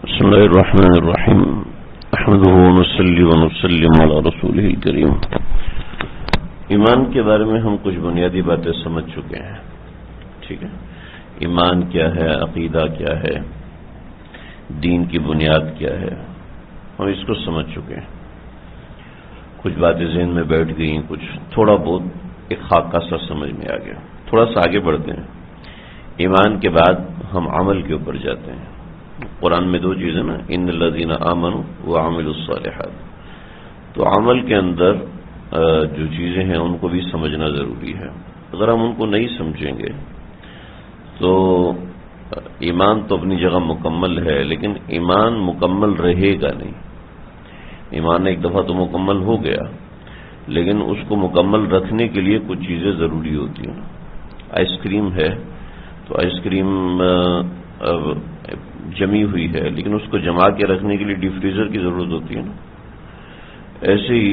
بسم اللہ الرحمن الرحیم احمدہ ونصلی ونسلم علی رسولہ الکریم۔ ایمان کے بارے میں ہم کچھ بنیادی باتیں سمجھ چکے ہیں، ٹھیک ہے۔ ایمان کیا ہے، عقیدہ کیا ہے، دین کی بنیاد کیا ہے، ہم اس کو سمجھ چکے ہیں۔ کچھ باتیں ذہن میں بیٹھ گئیں، کچھ تھوڑا بہت ایک خاکہ سا سمجھ میں آ گیا۔ تھوڑا سا آگے بڑھتے ہیں۔ ایمان کے بعد ہم عمل کے اوپر جاتے ہیں۔ قرآن میں دو چیزیں نا، ان الذین آمنوا وعملوا الصالحات، تو عمل کے اندر جو چیزیں ہیں ان کو بھی سمجھنا ضروری ہے۔ اگر ہم ان کو نہیں سمجھیں گے تو ایمان تو اپنی جگہ مکمل ہے، لیکن ایمان مکمل رہے گا نہیں۔ ایمان ایک دفعہ تو مکمل ہو گیا، لیکن اس کو مکمل رکھنے کے لیے کچھ چیزیں ضروری ہوتی ہیں۔ آئس کریم ہے تو آئس کریم جمی ہوئی ہے، لیکن اس کو جما کے رکھنے کے لیے ڈی فریزر کی ضرورت ہوتی ہے نا۔ ایسے ہی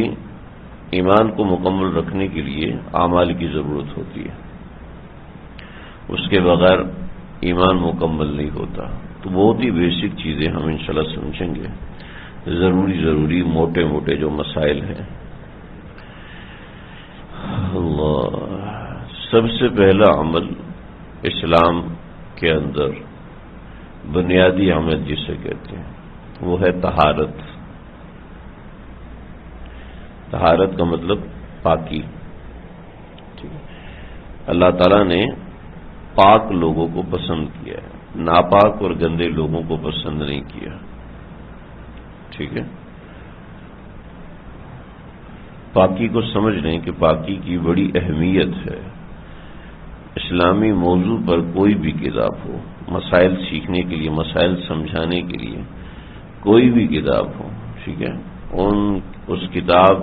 ایمان کو مکمل رکھنے کے لیے اعمال کی ضرورت ہوتی ہے، اس کے بغیر ایمان مکمل نہیں ہوتا۔ تو بہت ہی بیسک چیزیں ہم انشاءاللہ سمجھیں گے، ضروری موٹے موٹے جو مسائل ہیں۔ اللہ، سب سے پہلا عمل اسلام کے اندر بنیادی عمل جسے کہتے ہیں وہ ہے طہارت۔ طہارت کا مطلب پاکی، ٹھیک ہے۔ اللہ تعالیٰ نے پاک لوگوں کو پسند کیا ہے، ناپاک اور گندے لوگوں کو پسند نہیں کیا، ٹھیک ہے۔ پاکی کو سمجھ لیں کہ پاکی کی بڑی اہمیت ہے۔ اسلامی موضوع پر کوئی بھی کتاب ہو، مسائل سیکھنے کے لیے، مسائل سمجھانے کے لیے کوئی بھی کتاب ہو، ٹھیک ہے، اس کتاب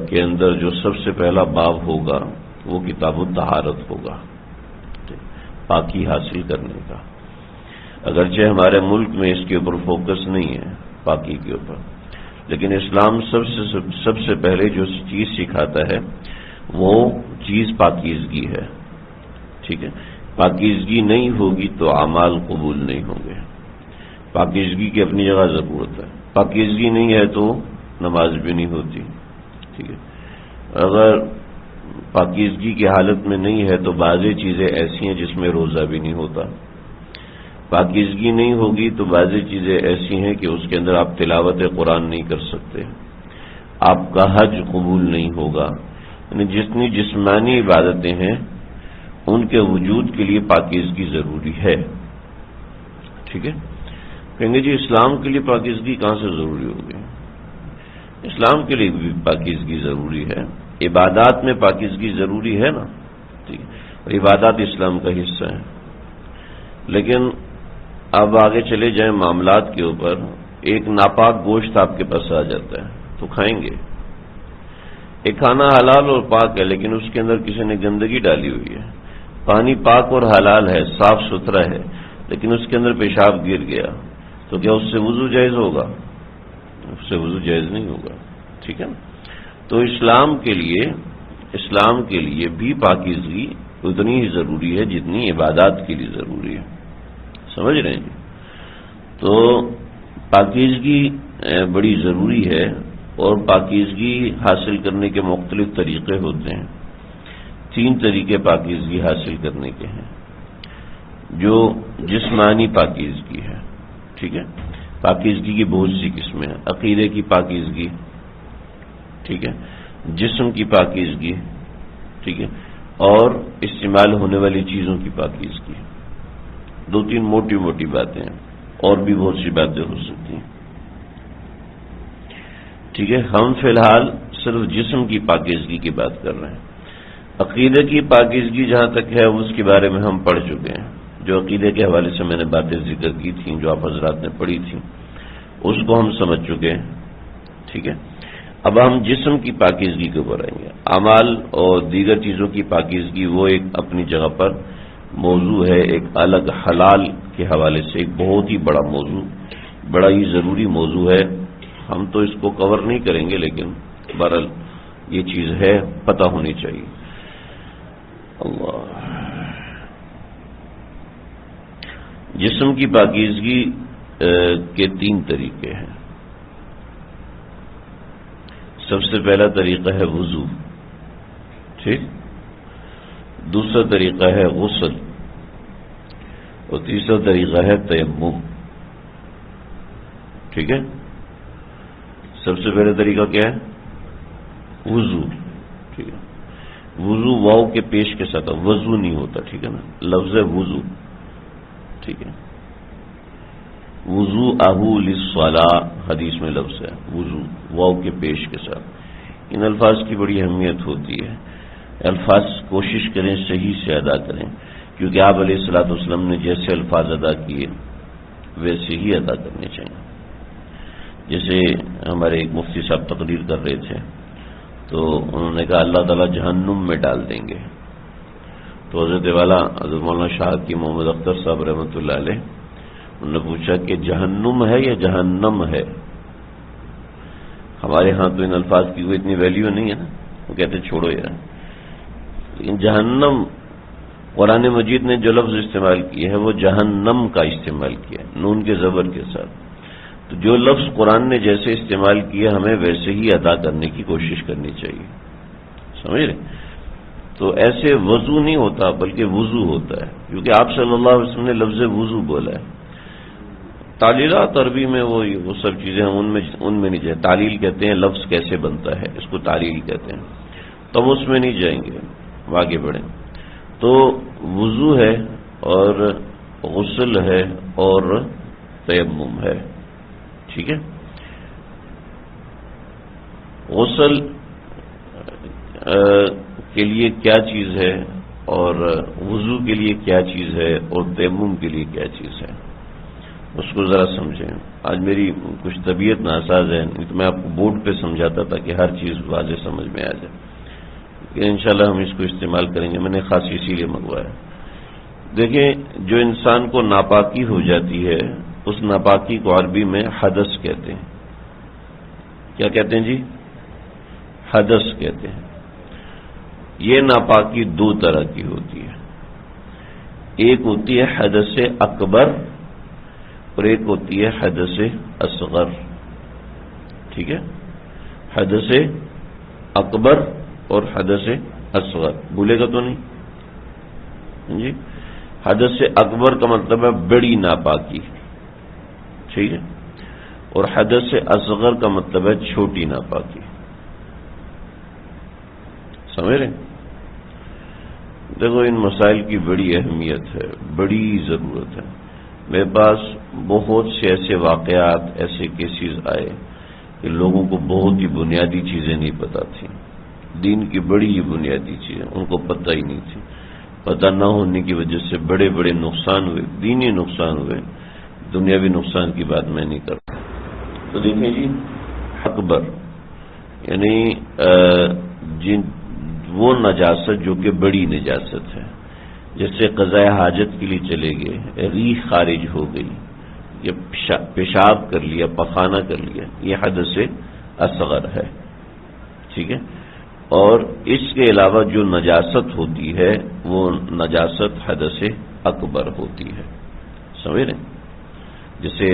کے اندر جو سب سے پہلا باب ہوگا وہ کتاب الطہارت ہوگا، پاکی حاصل کرنے کا۔ اگرچہ ہمارے ملک میں اس کے اوپر فوکس نہیں ہے، پاکی کے اوپر، لیکن اسلام سب سے پہلے جو چیز سکھاتا ہے وہ چیز پاکیزگی ہے، ٹھیک ہے۔ پاکیزگی نہیں ہوگی تو اعمال قبول نہیں ہوں گے۔ پاکیزگی کی اپنی جگہ ضرورت ہے، پاکیزگی نہیں ہے تو نماز بھی نہیں ہوتی، ٹھیک ہے۔ اگر پاکیزگی کی حالت میں نہیں ہے تو بعضی چیزیں ایسی ہیں جس میں روزہ بھی نہیں ہوتا۔ پاکیزگی نہیں ہوگی تو بعضی چیزیں ایسی ہیں کہ اس کے اندر آپ تلاوت قرآن نہیں کر سکتے، آپ کا حج قبول نہیں ہوگا۔ یعنی جتنی جسمانی عبادتیں ہیں ان کے وجود کے لیے پاکیزگی ضروری ہے، ٹھیک ہے۔ کہیں گے جی اسلام کے لیے پاکیزگی کہاں سے ضروری ہوگی؟ اسلام کے لیے بھی پاکیزگی ضروری ہے، عبادات میں پاکیزگی ضروری ہے نا، ٹھیک ہے، اور عبادات اسلام کا حصہ ہیں۔ لیکن اب آگے چلے جائیں معاملات کے اوپر، ایک ناپاک گوشت آپ کے پاس آ جاتا ہے تو کھائیں گے۔ ایک کھانا حلال اور پاک ہے لیکن اس کے اندر کسی نے گندگی ڈالی ہوئی ہے۔ پانی پاک اور حلال ہے، صاف ستھرا ہے، لیکن اس کے اندر پیشاب گر گیا تو کیا اس سے وضو جائز ہوگا؟ اس سے وضو جائز نہیں ہوگا، ٹھیک ہے نا۔ تو اسلام کے لیے بھی پاکیزگی اتنی ہی ضروری ہے جتنی عبادات کے لیے ضروری ہے، سمجھ رہے ہیں جی؟ تو پاکیزگی بڑی ضروری ہے، اور پاکیزگی حاصل کرنے کے مختلف طریقے ہوتے ہیں۔ 3 طریقے پاکیزگی حاصل کرنے کے ہیں۔ جو جسمانی پاکیزگی ہے، ٹھیک ہے، پاکیزگی کی بہت سی قسمیں ہیں۔ عقیدے کی پاکیزگی، ٹھیک ہے، جسم کی پاکیزگی، ٹھیک ہے، اور استعمال ہونے والی چیزوں کی پاکیزگی۔ 2-3 موٹی موٹی باتیں ہیں، اور بھی بہت سی باتیں ہو سکتی ہیں، ٹھیک ہے۔ ہم فی الحال صرف جسم کی پاکیزگی کی بات کر رہے ہیں۔ عقیدے کی پاکیزگی جہاں تک ہے اس کے بارے میں ہم پڑھ چکے ہیں، جو عقیدے کے حوالے سے میں نے باتیں ذکر کی تھیں، جو آپ حضرات نے پڑھی تھیں، اس کو ہم سمجھ چکے ہیں، ٹھیک ہے۔ اب ہم جسم کی پاکیزگی کے اوپر آئیں گے۔ اعمال اور دیگر چیزوں کی پاکیزگی وہ ایک اپنی جگہ پر موضوع ہے، ایک الگ حلال کے حوالے سے ایک بہت ہی بڑا موضوع، بڑا ہی ضروری موضوع ہے۔ ہم تو اس کو کور نہیں کریں گے، لیکن بہرحال یہ چیز ہے، پتہ ہونی چاہیے۔ اللہ، جسم کی پاکیزگی کے 3 طریقے ہیں۔ سب سے پہلا طریقہ ہے وضو، ٹھیک، دوسرا طریقہ ہے غسل، اور تیسرا طریقہ ہے تیمم، ٹھیک ہے۔ سب سے پہلا طریقہ کیا ہے؟ وضو، ٹھیک ہے۔ وضو واو کے پیش کے ساتھ، وضو نہیں ہوتا، ٹھیک ہے نا، لفظ ہے وضو، ٹھیک ہے۔ وضو اہو للصلاۃ حدیث میں لفظ ہے وضو، واو کے پیش کے ساتھ۔ ان الفاظ کی بڑی اہمیت ہوتی ہے، الفاظ کوشش کریں صحیح سے ادا کریں، کیونکہ آپ علیہ الصلوۃ والسلام نے جیسے الفاظ ادا کیے ویسے ہی ادا کرنے چاہیے۔ جیسے ہمارے ایک مفتی صاحب تقریر کر رہے تھے تو انہوں نے کہا اللہ تعالیٰ جہنم میں ڈال دیں گے، تو حضرت والا حضرت مولانا شاہ کی محمد اختر صاحب رحمۃ اللہ علیہ انہوں نے پوچھا کہ جہنم ہے یا جہنم ہے؟ ہمارے ہاں تو ان الفاظ کی کوئی اتنی ویلیو نہیں ہے نا، وہ کہتے چھوڑو یار، لیکن جہنم قرآن مجید نے جو لفظ استعمال کیا ہے وہ جہنم کا استعمال کیا ہے، نون کے زبر کے ساتھ۔ تو جو لفظ قرآن نے جیسے استعمال کیا ہمیں ویسے ہی ادا کرنے کی کوشش کرنی چاہیے، سمجھ رہے؟ تو ایسے وضو نہیں ہوتا بلکہ وضو ہوتا ہے، کیونکہ آپ صلی اللہ علیہ وسلم نے لفظ وضو بولا ہے۔ تعلیلات عربی میں وہ سب چیزیں ہیں، ان میں نہیں جائیں۔ تعلیل کہتے ہیں لفظ کیسے بنتا ہے، اس کو تعلیل کہتے ہیں، تم اس میں نہیں جائیں گے، آگے بڑھیں۔ تو وضو ہے اور غسل ہے اور تیمم ہے، ٹھیک ہے۔ غسل کے لیے کیا چیز ہے اور وضو کے لیے کیا چیز ہے اور تیمم کے لیے کیا چیز ہے، اس کو ذرا سمجھیں۔ آج میری کچھ طبیعت ناساز ہے، تو میں آپ کو بورڈ پہ سمجھاتا تھا کہ ہر چیز واضح سمجھ میں آ جائے، کہ انشاءاللہ ہم اس کو استعمال کریں گے۔ میں نے خاص اسی لیے منگوایا۔ دیکھیں، جو انسان کو ناپاکی ہو جاتی ہے اس ناپاکی کو عربی میں حدث کہتے ہیں۔ کیا کہتے ہیں جی؟ حدث کہتے ہیں۔ یہ ناپاکی 2 طرح کی ہوتی ہے، ایک ہوتی ہے حدث اکبر اور ایک ہوتی ہے حدث اصغر، ٹھیک ہے۔ حدث اکبر اور حدث اصغر، بھولے گا تو نہیں جی؟ حدث اکبر کا مطلب ہے بڑی ناپاکی، ٹھیک ہے، اور حدث اصغر کا مطلب ہے چھوٹی ناپاکی، سمجھ رہے؟ دیکھو، ان مسائل کی بڑی اہمیت ہے، بڑی ضرورت ہے۔ میرے پاس بہت سے ایسے واقعات، ایسے کیسز آئے کہ لوگوں کو بہت ہی بنیادی چیزیں نہیں پتہ تھیں، دین کی بڑی ہی بنیادی چیزیں ان کو پتہ ہی نہیں تھی۔ پتہ نہ ہونے کی وجہ سے بڑے بڑے نقصان ہوئے، دینی نقصان ہوئے، دنیاوی نقصان کی بات میں نہیں کرتا۔ تو دیکھیں جی، اکبر یعنی وہ نجاست جو کہ بڑی نجاست ہے، جیسے قضاء حاجت کے لیے چلے گئے، ریح خارج ہو گئی، یا پیشاب کر لیا، پخانہ کر لیا، یہ حدث اصغر ہے، ٹھیک ہے۔ اور اس کے علاوہ جو نجاست ہوتی ہے وہ نجاست حدث اکبر ہوتی ہے، سمجھ رہے؟ جیسے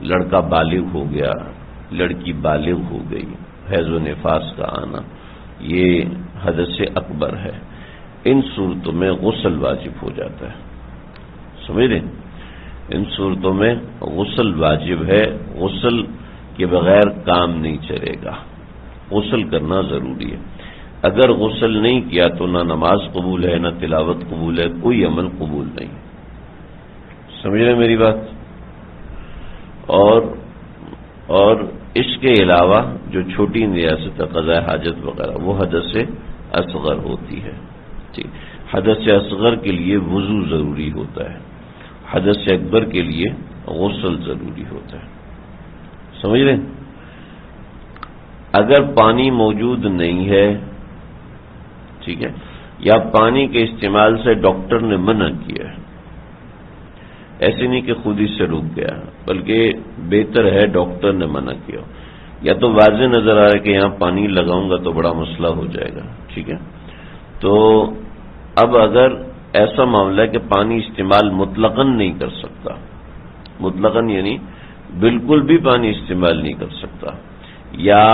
لڑکا بالغ ہو گیا، لڑکی بالغ ہو گئی، حیض و نفاس کا آنا، یہ حدث اکبر ہے۔ ان صورتوں میں غسل واجب ہو جاتا ہے، سمجھ رہے؟ ان صورتوں میں غسل واجب ہے، غسل کے بغیر کام نہیں چلے گا، غسل کرنا ضروری ہے۔ اگر غسل نہیں کیا تو نہ نماز قبول ہے، نہ تلاوت قبول ہے، کوئی عمل قبول نہیں، سمجھ رہے میری بات؟ اور اس کے علاوہ جو چھوٹی نجاست قضاء حاجت وغیرہ وہ حدث اصغر ہوتی ہے، ٹھیک۔ حدث اصغر کے لیے وضو ضروری ہوتا ہے، حدث اکبر کے لیے غسل ضروری ہوتا ہے، سمجھ رہے؟ اگر پانی موجود نہیں ہے، ٹھیک ہے، یا پانی کے استعمال سے ڈاکٹر نے منع کیا ہے، ایسے نہیں کہ خود ہی سے رک گیا، بلکہ بہتر ہے ڈاکٹر نے منع کیا، یا تو واضح نظر آ رہا ہے کہ یہاں پانی لگاؤں گا تو بڑا مسئلہ ہو جائے گا، ٹھیک ہے، تو اب اگر ایسا معاملہ ہے کہ پانی استعمال مطلقاً نہیں کر سکتا، مطلقاً یعنی بالکل بھی پانی استعمال نہیں کر سکتا، یا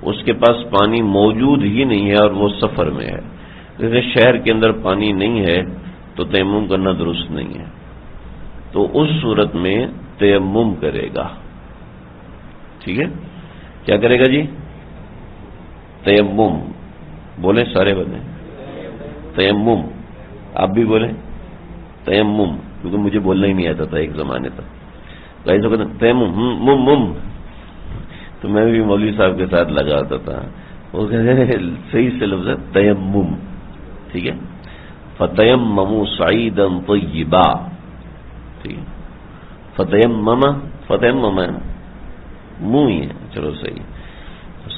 اس کے پاس پانی موجود ہی نہیں ہے اور وہ سفر میں ہے، جیسے شہر کے اندر پانی نہیں ہے تو تیمم کرنا درست نہیں ہے، تو اس صورت میں تیمم کرے گا. ٹھیک ہے، کیا کرے گا جی؟ تیمم. بولیں سارے بولیں تیمم. آپ بھی بولیں تیمم، کیونکہ مجھے بولنا ہی نہیں آتا تھا ایک زمانے تک. ایسا کہتے ہیں تیمم، تو میں بھی مولوی صاحب کے ساتھ لگا ہوتا تھا. وہ کہتے ہیں صحیح سے لفظ ہے تیمم. ٹھیک ہے، فتیمموا صعیدا طیبا. ٹھیک ہے، فتیمم ہے منہ ہی ہے، چلو صحیح.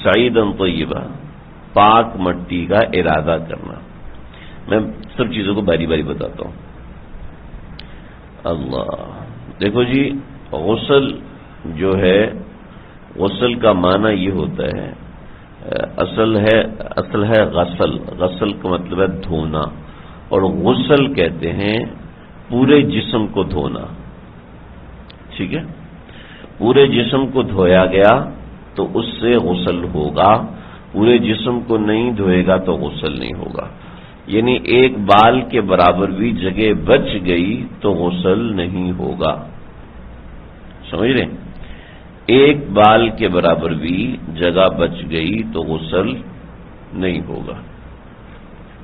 صعیدا طیبا، پاک مٹی کا ارادہ کرنا. میں سب چیزوں کو باری باری بتاتا ہوں. اللہ، دیکھو جی، غسل جو ہے، غسل کا معنی یہ ہوتا ہے، اصل ہے غسل. غسل کا مطلب ہے دھونا، اور غسل کہتے ہیں پورے جسم کو دھونا. ٹھیک ہے، پورے جسم کو دھویا گیا تو اس سے غسل ہوگا، پورے جسم کو نہیں دھوئے گا تو غسل نہیں ہوگا. یعنی ایک بال کے برابر بھی جگہ بچ گئی تو غسل نہیں ہوگا. سمجھ رہے؟ ایک بال کے برابر بھی جگہ بچ گئی تو غسل نہیں ہوگا.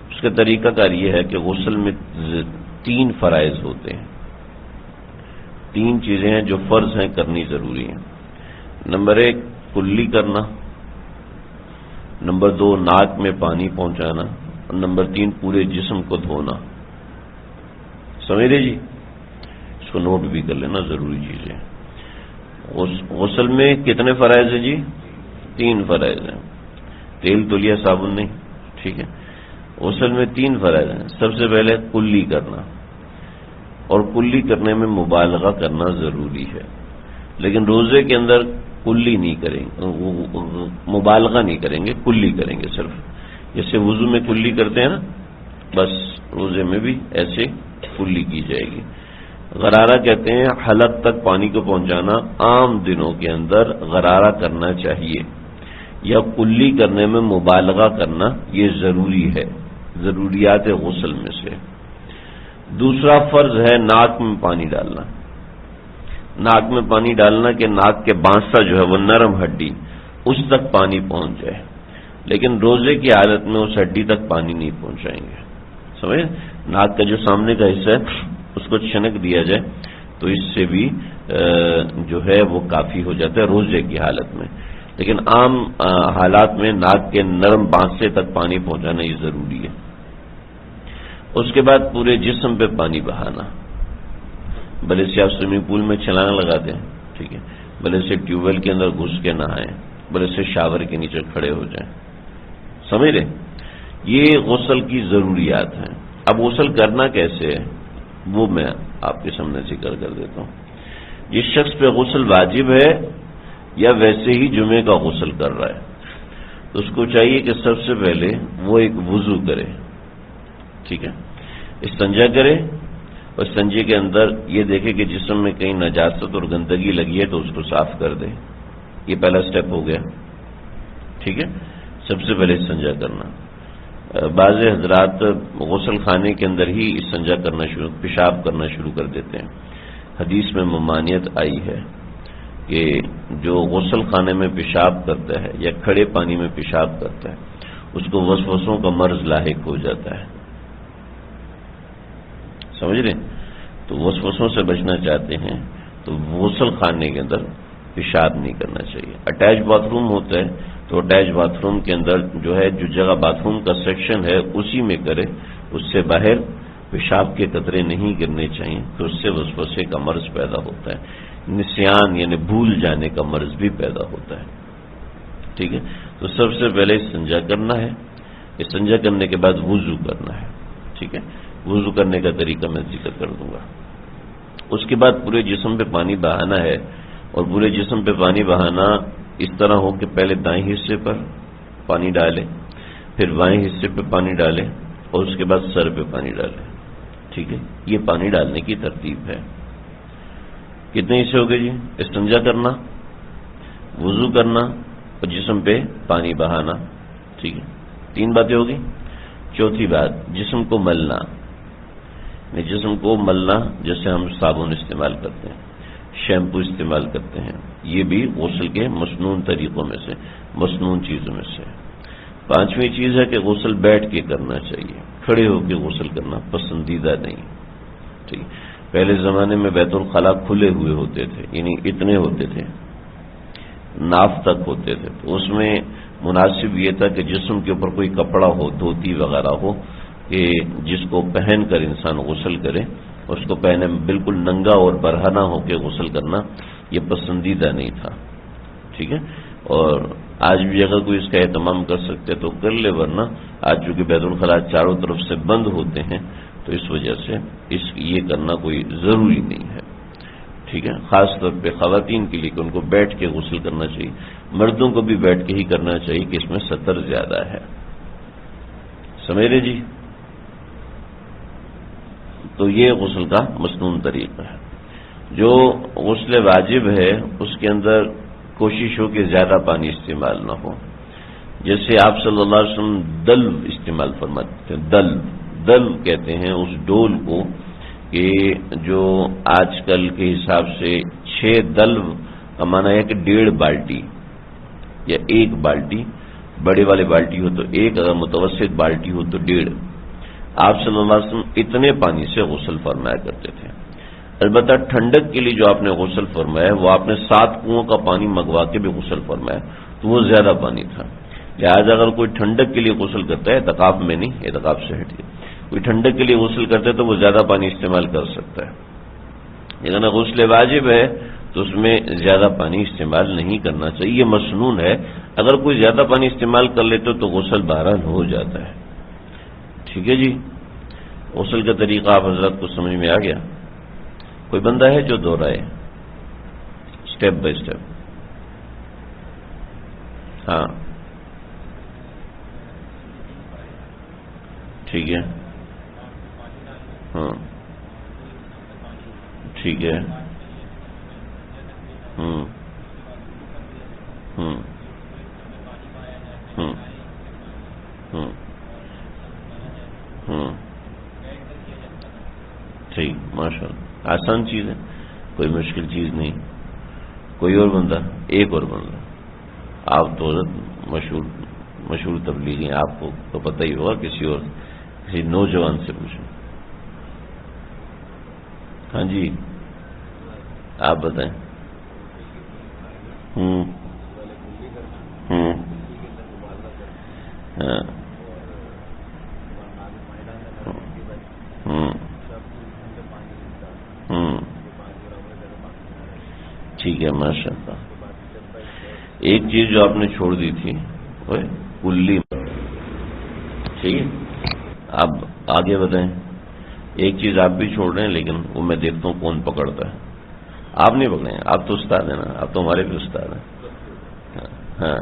اس کا طریقہ کار یہ ہے کہ غسل میں 3 فرائض ہوتے ہیں. 3 چیزیں ہیں جو فرض ہیں، کرنی ضروری ہیں. نمبر 1 کلی کرنا، نمبر 2 ناک میں پانی پہنچانا، اور نمبر 3 پورے جسم کو دھونا. سمجھ رہے جی؟ اس کو نوٹ بھی کر لینا، ضروری چیزیں. غسل میں کتنے فرائض ہیں جی؟ 3 فرائض ہیں. تیل تولیا صابن نہیں. ٹھیک ہے، غسل میں 3 فرائض ہیں. سب سے پہلے کلی کرنا، اور کلی کرنے میں مبالغہ کرنا ضروری ہے. لیکن روزے کے اندر کلی نہیں کریں گے، مبالغہ نہیں کریں گے، کلی کریں گے صرف. جیسے وضو میں کلی کرتے ہیں نا، بس روزے میں بھی ایسے کلی کی جائے گی. غرارہ کہتے ہیں حلق تک پانی کو پہنچانا. عام دنوں کے اندر غرارہ کرنا چاہیے، یا کلی کرنے میں مبالغہ کرنا یہ ضروری ہے، ضروریات غسل میں سے. دوسرا فرض ہے ناک میں پانی ڈالنا. ناک میں پانی ڈالنا کہ ناک کے بانسا جو ہے وہ نرم ہڈی، اس تک پانی پہنچ جائے. لیکن روزے کی حالت میں اس ہڈی تک پانی نہیں پہنچائیں گے. سمجھے؟ ناک کا جو سامنے کا حصہ ہے اس کو چھنک دیا جائے تو اس سے بھی جو ہے وہ کافی ہو جاتا ہے روزے کی حالت میں. لیکن عام حالات میں ناک کے نرم بانسے تک پانی پہنچانا یہ ضروری ہے. اس کے بعد پورے جسم پہ پانی بہانا. بھلے سے آپ سوئمنگ پول میں چھلانگ لگا دیں، ٹھیک ہے، بھلے سے ٹیوب ویل کے اندر گھس کے نہائیں، بھلے سے شاور کے نیچے کھڑے ہو جائیں. سمجھ رہے؟ یہ غسل کی ضروریات ہیں. اب غسل کرنا کیسے ہے وہ میں آپ کے سامنے ذکر کر دیتا ہوں. جس شخص پہ غسل واجب ہے یا ویسے ہی جمعے کا غسل کر رہا ہے تو اس کو چاہیے کہ سب سے پہلے وہ ایک وضو کرے. ٹھیک ہے، استنجا کرے، اور استنجے کے اندر یہ دیکھے کہ جسم میں کہیں نجاست اور گندگی لگی ہے تو اس کو صاف کر دے. یہ پہلا سٹیپ ہو گیا. ٹھیک ہے، سب سے پہلے استنجا کرنا. بعض حضرات غسل خانے کے اندر ہی استنجا کرنا پیشاب کرنا شروع کر دیتے ہیں. حدیث میں ممانعت آئی ہے کہ جو غسل خانے میں پیشاب کرتا ہے یا کھڑے پانی میں پیشاب کرتا ہے اس کو وسوسوں کا مرض لاحق ہو جاتا ہے. سمجھ رہے؟ تو وسوسوں سے بچنا چاہتے ہیں تو غسل خانے کے اندر پیشاب نہیں کرنا چاہیے. اٹیچ باتھ روم ہوتا ہے تو اٹیچ باتھ روم کے اندر جو ہے جو جگہ باتھ روم کا سیکشن ہے اسی میں کرے. اس سے باہر پیشاب کے قطرے نہیں گرنے چاہیے، تو اس سے وسوسے کا مرض پیدا ہوتا ہے. نسیان یعنی بھول جانے کا مرض بھی پیدا ہوتا ہے. ٹھیک ہے، تو سب سے پہلے استنجا کرنا ہے. استنجا کرنے کے بعد وضو کرنا ہے. ٹھیک ہے، وضو کرنے کا طریقہ میں ذکر کر دوں گا. اس کے بعد پورے جسم پہ پانی بہانا ہے، اور پورے جسم پہ پانی بہانا اس طرح ہو کہ پہلے دائیں حصے پر پانی ڈالے، پھر بائیں حصے پہ پانی ڈالے، اور اس کے بعد سر پہ پانی ڈالے. ٹھیک ہے، یہ پانی ڈالنے کی ترتیب ہے. کتنے حصے ہو گئے جی؟ استنجا کرنا، وضو کرنا اور جسم پہ پانی بہانا، ٹھیک ہے، 3 باتیں ہوگی۔ چوتھی بات جسم کو ملنا، جسم کو ملنا جیسے ہم صابن استعمال کرتے ہیں، شیمپو استعمال کرتے ہیں، یہ بھی غسل کے مسنون طریقوں میں سے، مسنون چیزوں میں سے۔ 5ویں چیز ہے کہ غسل بیٹھ کے کرنا چاہیے، کھڑے ہو کے غسل کرنا پسندیدہ نہیں، ٹھیک۔ پہلے زمانے میں بیت الخلاء کھلے ہوئے ہوتے تھے، یعنی اتنے ہوتے تھے، ناف تک ہوتے تھے، تو اس میں مناسب یہ تھا کہ جسم کے اوپر کوئی کپڑا ہو، دھوتی وغیرہ ہو، کہ جس کو پہن کر انسان غسل کرے۔ اس کو پہنے بالکل ننگا اور برہنہ ہو کے غسل کرنا یہ پسندیدہ نہیں تھا، ٹھیک ہے۔ اور آج بھی اگر کوئی اس کا اہتمام کر سکتے تو کر لے، ورنہ آج چونکہ بیت الخلاء چاروں طرف سے بند ہوتے ہیں تو اس وجہ سے یہ کرنا کوئی ضروری نہیں ہے، ٹھیک ہے۔ خاص طور پہ خواتین کے لیے کہ ان کو بیٹھ کے غسل کرنا چاہیے، مردوں کو بھی بیٹھ کے ہی کرنا چاہیے کہ اس میں ستر زیادہ ہے، سمجھ رہے جی؟ تو یہ غسل کا مسنون طریقہ ہے۔ جو غسل واجب ہے اس کے اندر کوشش ہو کہ زیادہ پانی استعمال نہ ہو، جیسے آپ صلی اللہ علیہ وسلم دلو استعمال فرماتے ہیں، دلو کہتے ہیں اس ڈول کو، کہ جو آج کل کے حساب سے 6 دلو کا معنی ہے کہ 1.5 بالٹی یا 1 بالٹی، بڑے والے بالٹی ہو تو 1، اگر متوسط بالٹی ہو تو 1.5۔ آپ صلی اللہ علیہ وسلم اتنے پانی سے غسل فرمایا کرتے تھے۔ البتہ ٹھنڈک کے لیے جو آپ نے غسل فرمایا وہ آپ نے 7 کنووں کا پانی منگوا کے بھی غسل فرمایا، تو وہ زیادہ پانی تھا۔ لہٰذا اگر کوئی ٹھنڈک کے لیے غسل کرتا ہے، اعتکاف میں نہیں، اعتکاف سے ہٹ کے کوئی ٹھنڈک کے لیے غسل کرتا ہے تو وہ زیادہ پانی استعمال کر سکتا ہے، لیکن غسل واجب ہے تو اس میں زیادہ پانی استعمال نہیں کرنا چاہیے، یہ مسنون ہے۔ اگر کوئی زیادہ پانی استعمال کر لیتے تو غسل بہرحال ہو جاتا ہے، ٹھیک ہے جی۔ غسل کا طریقہ آپ حضرات کو سمجھ میں آ گیا؟ کوئی بندہ ہے جو دہرائے اسٹیپ بائی اسٹیپ؟ ہاں ٹھیک ہے، ہاں ٹھیک ہے، ہوں ہوں ہوں ہوں ہوں ٹھیک، ماشاء اللہ، آسان چیز ہے، کوئی مشکل چیز نہیں۔ کوئی اور بندہ؟ ایک اور بندہ؟ آپ تو مشہور تبلیغی ہیں، آپ کو تو پتہ ہی ہوگا، کسی نوجوان سے پوچھیں۔ ہاں جی آپ بتائیں۔ ہوں ہوں ہاں ہوں ہوں ٹھیک ہے، ماشاء اللہ۔ ایک چیز جو آپ نے چھوڑ دی تھی وہ کلی، ٹھیک ہے، آپ آگے بتائیں۔ ایک چیز آپ بھی چھوڑ رہے ہیں لیکن وہ میں دیکھتا ہوں کون پکڑتا ہے۔ آپ نہیں پکڑے ہیں، آپ تو استاد ہیں نا، آپ تو ہمارے بھی استاد ہیں۔ ہاں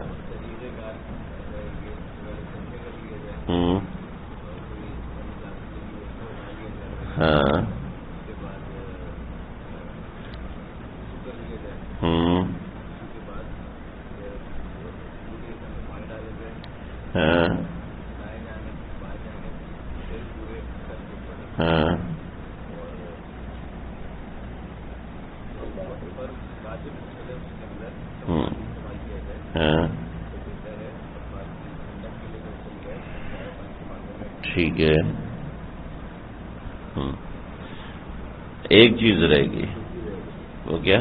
ہوں ہاں ہوں ہاں ہاں ہوں ہاں ٹھیک ہے، ایک چیز رہے گی، وہ کیا؟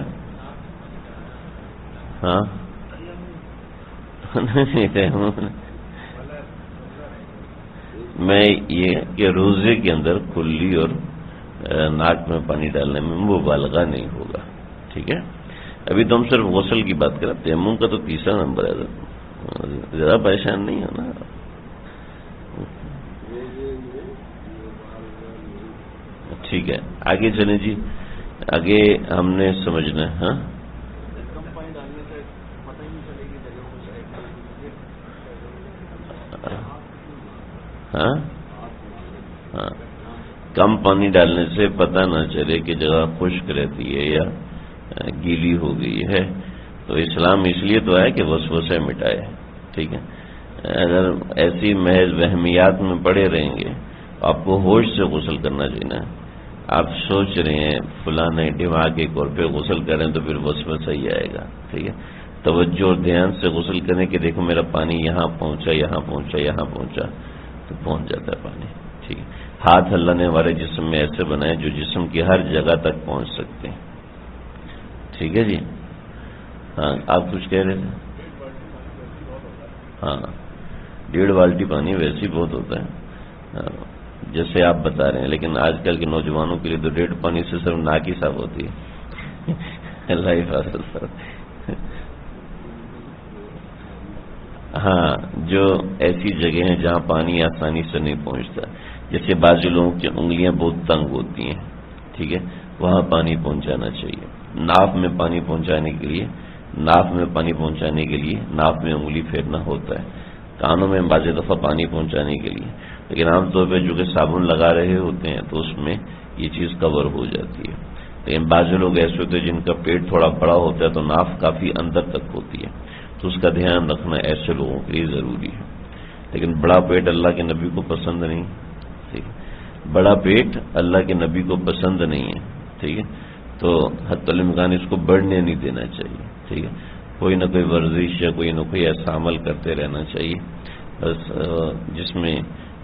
ہاں میں یہ کہ روزے کے اندر کلی اور ناک میں پانی ڈالنے میں مبالغہ نہیں ہوگا، ٹھیک ہے۔ ابھی تو ہم صرف غسل کی بات کریں، تیمم کا تو 3را نمبر ہے، زیادہ پریشان نہیں ہونا۔ ٹھیک ہے، آگے چلیں جی، آگے ہم نے سمجھنا ہے۔ ہاں ہاں ہاں کم پانی ڈالنے سے پتہ نہ چلے کہ جگہ خشک رہتی ہے یا گیلی ہو گئی ہے. تو اسلام اس لیے تو ہے کہ وسوسے مٹائے. ٹھیک ہے، اگر ایسی محض وہمیات میں پڑے رہیں گے آپ کو ہوش سے غسل کرنا چاہیے. آپ سوچ رہے ہیں فلاں دماغ کے طور پہ غسل کریں تو پھر وسوسہ ہی آئے گا. ٹھیک ہے، توجہ اور دھیان سے غسل کرنے کہ دیکھو میرا پانی یہاں پہنچا، یہاں پہنچا، یہاں پہنچا، تو پہنچ جاتا ہے پانی. ٹھیک ہے، ہاتھ اللہ نے ہمارے جسم میں ایسے بنائے جو جسم کی ہر جگہ تک پہنچ سکتے ہیں. ٹھیک ہے جی. ہاں آپ کچھ کہہ رہے تھے؟ ہاں 1.5 بالٹی پانی ویسے ہی بہت ہوتا ہے جیسے آپ بتا رہے ہیں، لیکن آج کل کے نوجوانوں کے لیے تو 1.5 پانی سے صرف ناک ہی صاف ہوتی ہے. اللہ حفاظت. ہاں جو ایسی جگہ ہیں جہاں پانی آسانی سے نہیں پہنچتا، جیسے بعض لوگوں کی انگلیاں بہت تنگ ہوتی ہیں. ٹھیک ہے، وہاں پانی پہنچانا چاہیے. ناف میں پانی پہنچانے کے لیے ناف میں انگلی پھیرنا ہوتا ہے. کانوں میں بعض دفعہ پانی پہنچانے کے لیے، لیکن عام طور پہ جو کہ صابن لگا رہے ہوتے ہیں تو اس میں یہ چیز کور ہو جاتی ہے. لیکن بعض لوگ ایسے ہوتے ہیں جن کا پیٹ تھوڑا بڑا ہوتا ہے تو ناف کافی اندر تک ہوتی ہے، تو اس کا دھیان رکھنا ایسے لوگوں کے لیے ضروری ہے. لیکن بڑا پیٹ اللہ کے نبی کو پسند نہیں. ٹھیک ہے، بڑا پیٹ اللہ کے نبی کو پسند نہیں ہے. ٹھیک ہے، تو حتی الامکان اس کو بڑھنے نہیں دینا چاہیے. ٹھیک ہے، کوئی نہ کوئی ورزش یا کوئی نہ کوئی ایسا عمل کرتے رہنا چاہیے بس جس میں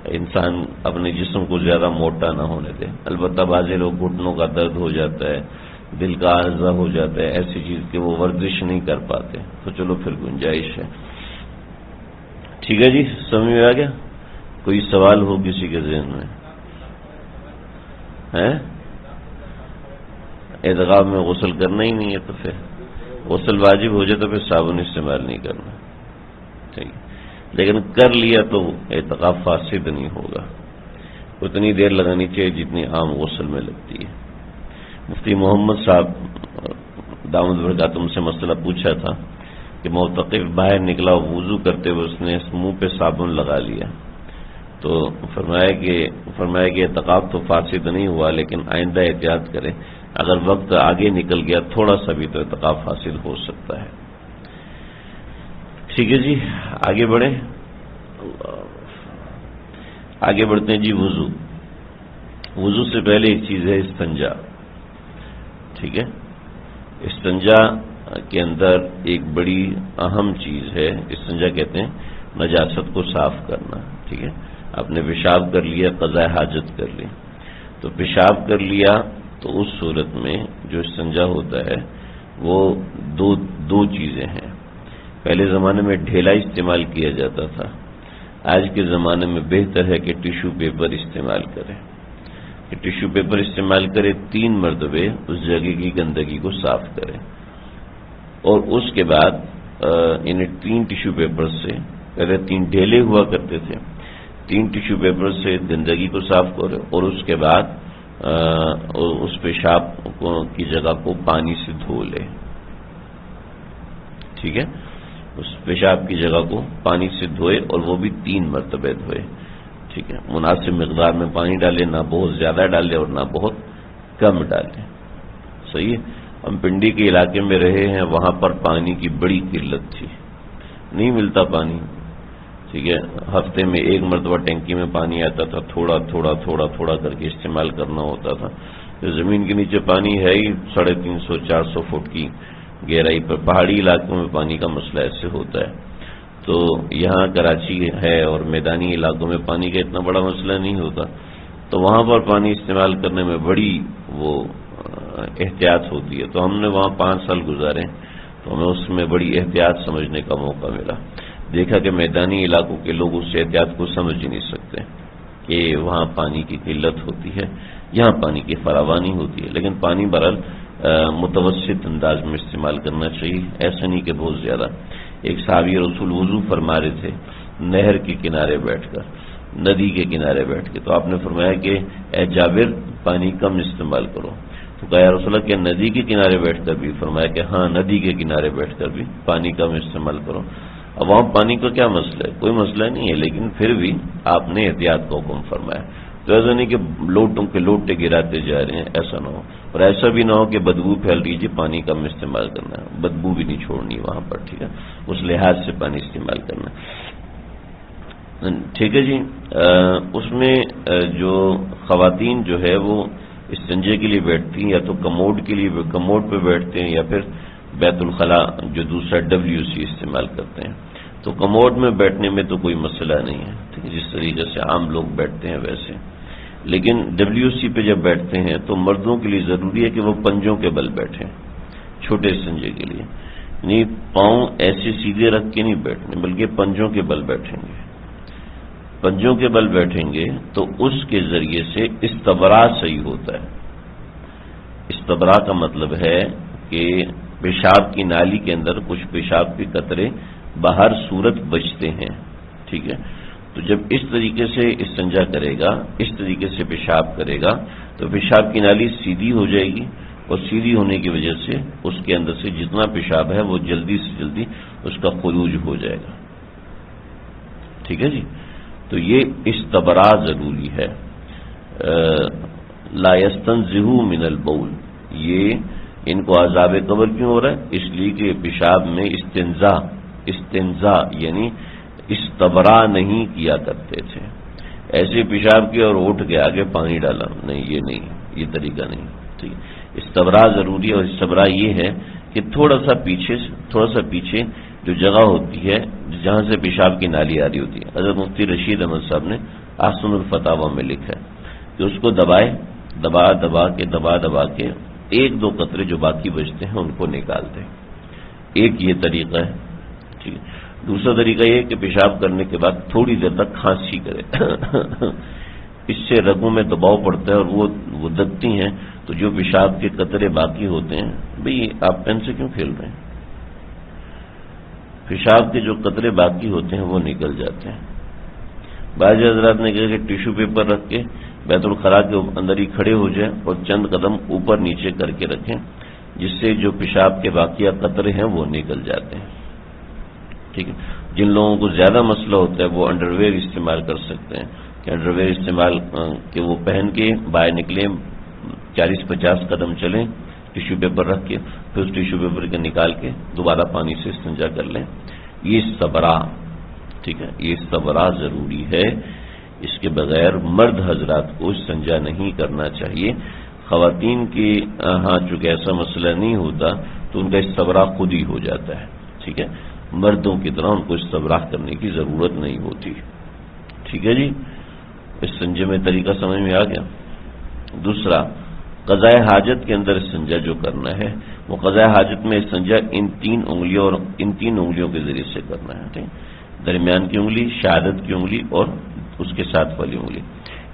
انسان اپنے جسم کو زیادہ موٹا نہ ہونے دے. البتہ بعض لوگ گھٹنوں کا درد ہو جاتا ہے، دل کا عارضہ ہو جاتا ہے، ایسی چیز کہ وہ ورزش نہیں کر پاتے، تو چلو پھر گنجائش ہے. ٹھیک ہے جی، سمجھ میں آ گیا؟ کوئی سوال ہو کسی کے ذہن میں ہے؟ اعتکاف میں غسل کرنا ہی نہیں ہے تو پھر غسل واجب ہو جائے تو پھر صابن استعمال نہیں کرنا. ٹھیک ہے، لیکن کر لیا تو اعتکاف فاسد نہیں ہوگا. اتنی دیر لگانی چاہیے جتنی عام غسل میں لگتی ہے. مفتی محمد صاحب دامد برکاتہم سے مسئلہ پوچھا تھا کہ معتکف باہر نکلا، وضو کرتے ہوئے اس نے منہ پہ صابن لگا لیا، تو فرمایا کہ اعتکاف تو فاسد نہیں ہوا، لیکن آئندہ احتیاط کرے، اگر وقت آگے نکل گیا تھوڑا سا بھی تو اعتکاف حاصل ہو سکتا ہے. ٹھیک ہے جی، آگے بڑھیں. آگے بڑھتے ہیں جی. وضو سے پہلے ایک چیز ہے استنجا. ٹھیک ہے، استنجا کے اندر ایک بڑی اہم چیز ہے. استنجا کہتے ہیں نجاست کو صاف کرنا. ٹھیک ہے، آپ نے پیشاب کر لیا، قضاء حاجت کر لی، تو پیشاب کر لیا تو اس صورت میں جو استنجا ہوتا ہے وہ دو چیزیں ہیں. پہلے زمانے میں ڈھیلا استعمال کیا جاتا تھا، آج کے زمانے میں بہتر ہے کہ ٹیشو پیپر استعمال کریں. کہ ٹیشو پیپر استعمال کرے، 3 مرتبے اس جگہ کی گندگی کو صاف کرے، اور اس کے بعد انہیں 3 ٹیشو پیپر سے، پہلے 3 ڈھیلے ہوا کرتے تھے، 3 ٹیشو پیپر سے گندگی کو صاف کرے، اور اس کے بعد اس پیشاب کی جگہ کو پانی سے دھو لے. ٹھیک ہے، اس پیشاب کی جگہ کو پانی سے دھوئے، اور وہ بھی 3 مرتبہ دھوئے. ٹھیک ہے، مناسب مقدار میں پانی ڈالے، نہ بہت زیادہ ڈالے اور نہ بہت کم ڈالے. صحیح ہے. ہم پنڈی کے علاقے میں رہے ہیں، وہاں پر پانی کی بڑی قلت تھی، نہیں ملتا پانی. ٹھیک ہے، ہفتے میں 1 مرتبہ ٹینکی میں پانی آتا تھا، تھوڑا تھوڑا تھوڑا تھوڑا کر کے استعمال کرنا ہوتا تھا. زمین کے نیچے پانی ہے ہی 350-400 فٹ کی گہرائی پر. پہاڑی علاقوں میں پانی کا مسئلہ ایسے ہوتا ہے. تو یہاں کراچی ہے اور میدانی علاقوں میں پانی کا اتنا بڑا مسئلہ نہیں ہوتا، تو وہاں پر پانی استعمال کرنے میں بڑی وہ احتیاط ہوتی ہے. تو ہم نے وہاں 5 سال گزارے، تو ہمیں اس میں بڑی احتیاط سمجھنے کا موقع ملا. دیکھا کہ میدانی علاقوں کے لوگ اس احتیاط کو سمجھ ہی نہیں سکتے کہ وہاں پانی کی قلت ہوتی ہے، یہاں پانی کی فراوانی ہوتی ہے. لیکن پانی بہرحال متوسط انداز میں استعمال کرنا چاہیے، ایسا نہیں کہ بہت زیادہ. ایک صحابی رسول وضو فرما رہے تھے نہر کے کنارے بیٹھ کر، ندی کے کنارے بیٹھ کے، تو آپ نے فرمایا کہ اے جابر پانی کم استعمال کرو. تو کہا یا رسول اللہ کہ ندی کے کنارے بیٹھ کر بھی؟ فرمایا کہ ہاں، ندی کے کنارے بیٹھ کر بھی پانی کم استعمال کرو. اب وہاں پانی کا کیا مسئلہ ہے؟ کوئی مسئلہ نہیں ہے، لیکن پھر بھی آپ نے احتیاط کا حکم فرمایا. تو ایسا نہیں کہ لوٹوں کے لوٹے گراتے جا رہے ہیں، ایسا نہ ہو، اور ایسا بھی نہ ہو کہ بدبو پھیل رہی ہے، پانی کم استعمال کرنا ہے، بدبو بھی نہیں چھوڑنی وہاں پر، ٹھیک ہے، اس لحاظ سے پانی استعمال کرنا ہے، ٹھیک ہے جی۔ اس میں جو خواتین جو ہے وہ استنجے کے لیے بیٹھتی ہیں، یا تو کموڈ کے لیے کموڈ پہ بیٹھتے ہیں، یا پھر بیت الخلاء جو دوسرا WC استعمال کرتے ہیں۔ تو کموڈ میں بیٹھنے میں تو کوئی مسئلہ نہیں ہے، ٹھیک ہے، جس طریقے سے عام لوگ بیٹھتے ہیں ویسے، لیکن WC پہ جب بیٹھتے ہیں تو مردوں کے لیے ضروری ہے کہ وہ پنجوں کے بل بیٹھیں، چھوٹے استنجے کے لیے، نہیں پاؤں ایسے سیدھے رکھ کے نہیں بیٹھنے، بلکہ پنجوں کے بل بیٹھیں گے۔ پنجوں کے بل بیٹھیں گے تو اس کے ذریعے سے استبراء صحیح ہوتا ہے۔ استبراء کا مطلب ہے کہ پیشاب کی نالی کے اندر کچھ پیشاب کے قطرے باہر صورت بچتے ہیں، ٹھیک ہے، تو جب اس طریقے سے استنجا کرے گا، اس طریقے سے پیشاب کرے گا تو پیشاب کی نالی سیدھی ہو جائے گی، اور سیدھی ہونے کی وجہ سے اس کے اندر سے جتنا پیشاب ہے وہ جلدی سے جلدی اس کا خروج ہو جائے گا، ٹھیک ہے جی۔ تو یہ استبراء ضروری ہے۔ لا یستنزہوا من البول، یہ ان کو عذاب قبر کیوں ہو رہا ہے؟ اس لیے کہ پیشاب میں استنزاء یعنی استبراء نہیں کیا کرتے تھے، ایسے پیشاب کیا اور اٹھ کے آگے پانی ڈالا، نہیں، یہ طریقہ نہیں، ٹھیک ہے۔ استبراء ضروری ہے، اور استبراء یہ ہے کہ تھوڑا سا پیچھے جو جگہ ہوتی ہے جہاں سے پیشاب کی نالی آ رہی ہوتی ہے، حضرت مفتی رشید احمد صاحب نے احسن الفتاوی میں لکھا ہے کہ اس کو دبا کے ایک دو قطرے جو باقی بچتے ہیں ان کو نکال دیں، ایک یہ طریقہ ہے، ٹھیک ہے۔ دوسرا طریقہ یہ کہ پیشاب کرنے کے بعد تھوڑی دیر تک کھانسی کرے، اس سے رگوں میں دباؤ پڑتا ہے اور وہ دبتی ہیں، تو جو پیشاب کے قطرے باقی ہوتے ہیں، بھئی آپ پین سے کیوں کھیل رہے ہیں، پیشاب کے جو قطرے باقی ہوتے ہیں وہ نکل جاتے ہیں۔ بعض حضرات نے کہا کہ ٹیشو پیپر رکھ کے بیت الخلاء کے اندر ہی کھڑے ہو جائیں اور چند قدم اوپر نیچے کر کے رکھیں، جس سے جو پیشاب کے باقیہ قطرے ہیں وہ نکل جاتے ہیں، ٹھیک ہے۔ جن لوگوں کو زیادہ مسئلہ ہوتا ہے وہ انڈر ویئر استعمال کر سکتے ہیں، کہ انڈر ویئر استعمال کہ وہ پہن کے باہر نکلیں، 40-50 قدم چلیں ٹیشو پیپر رکھ کے، پھر اس ٹیشو پیپر کے نکال کے دوبارہ پانی سے استنجا کر لیں، یہ استبراء، ٹھیک ہے، یہ استبراء ضروری ہے، اس کے بغیر مرد حضرات کو استنجا نہیں کرنا چاہیے۔ خواتین کے ہاں چونکہ ایسا مسئلہ نہیں ہوتا تو ان کا استبراء خود ہی ہو جاتا ہے، ٹھیک ہے، مردوں کی طرح ان کو استبراء کرنے کی ضرورت نہیں ہوتی، ٹھیک ہے جی۔ استنجے میں طریقہ سمجھ میں آ گیا۔ دوسرا، قضاء حاجت کے اندر استنجا جو کرنا ہے وہ قضاء حاجت میں استنجا ان تین انگلیوں کے ذریعے سے کرنا ہے، ٹھیک، درمیان کی انگلی، شہادت کی انگلی اور اس کے ساتھ والی انگلی،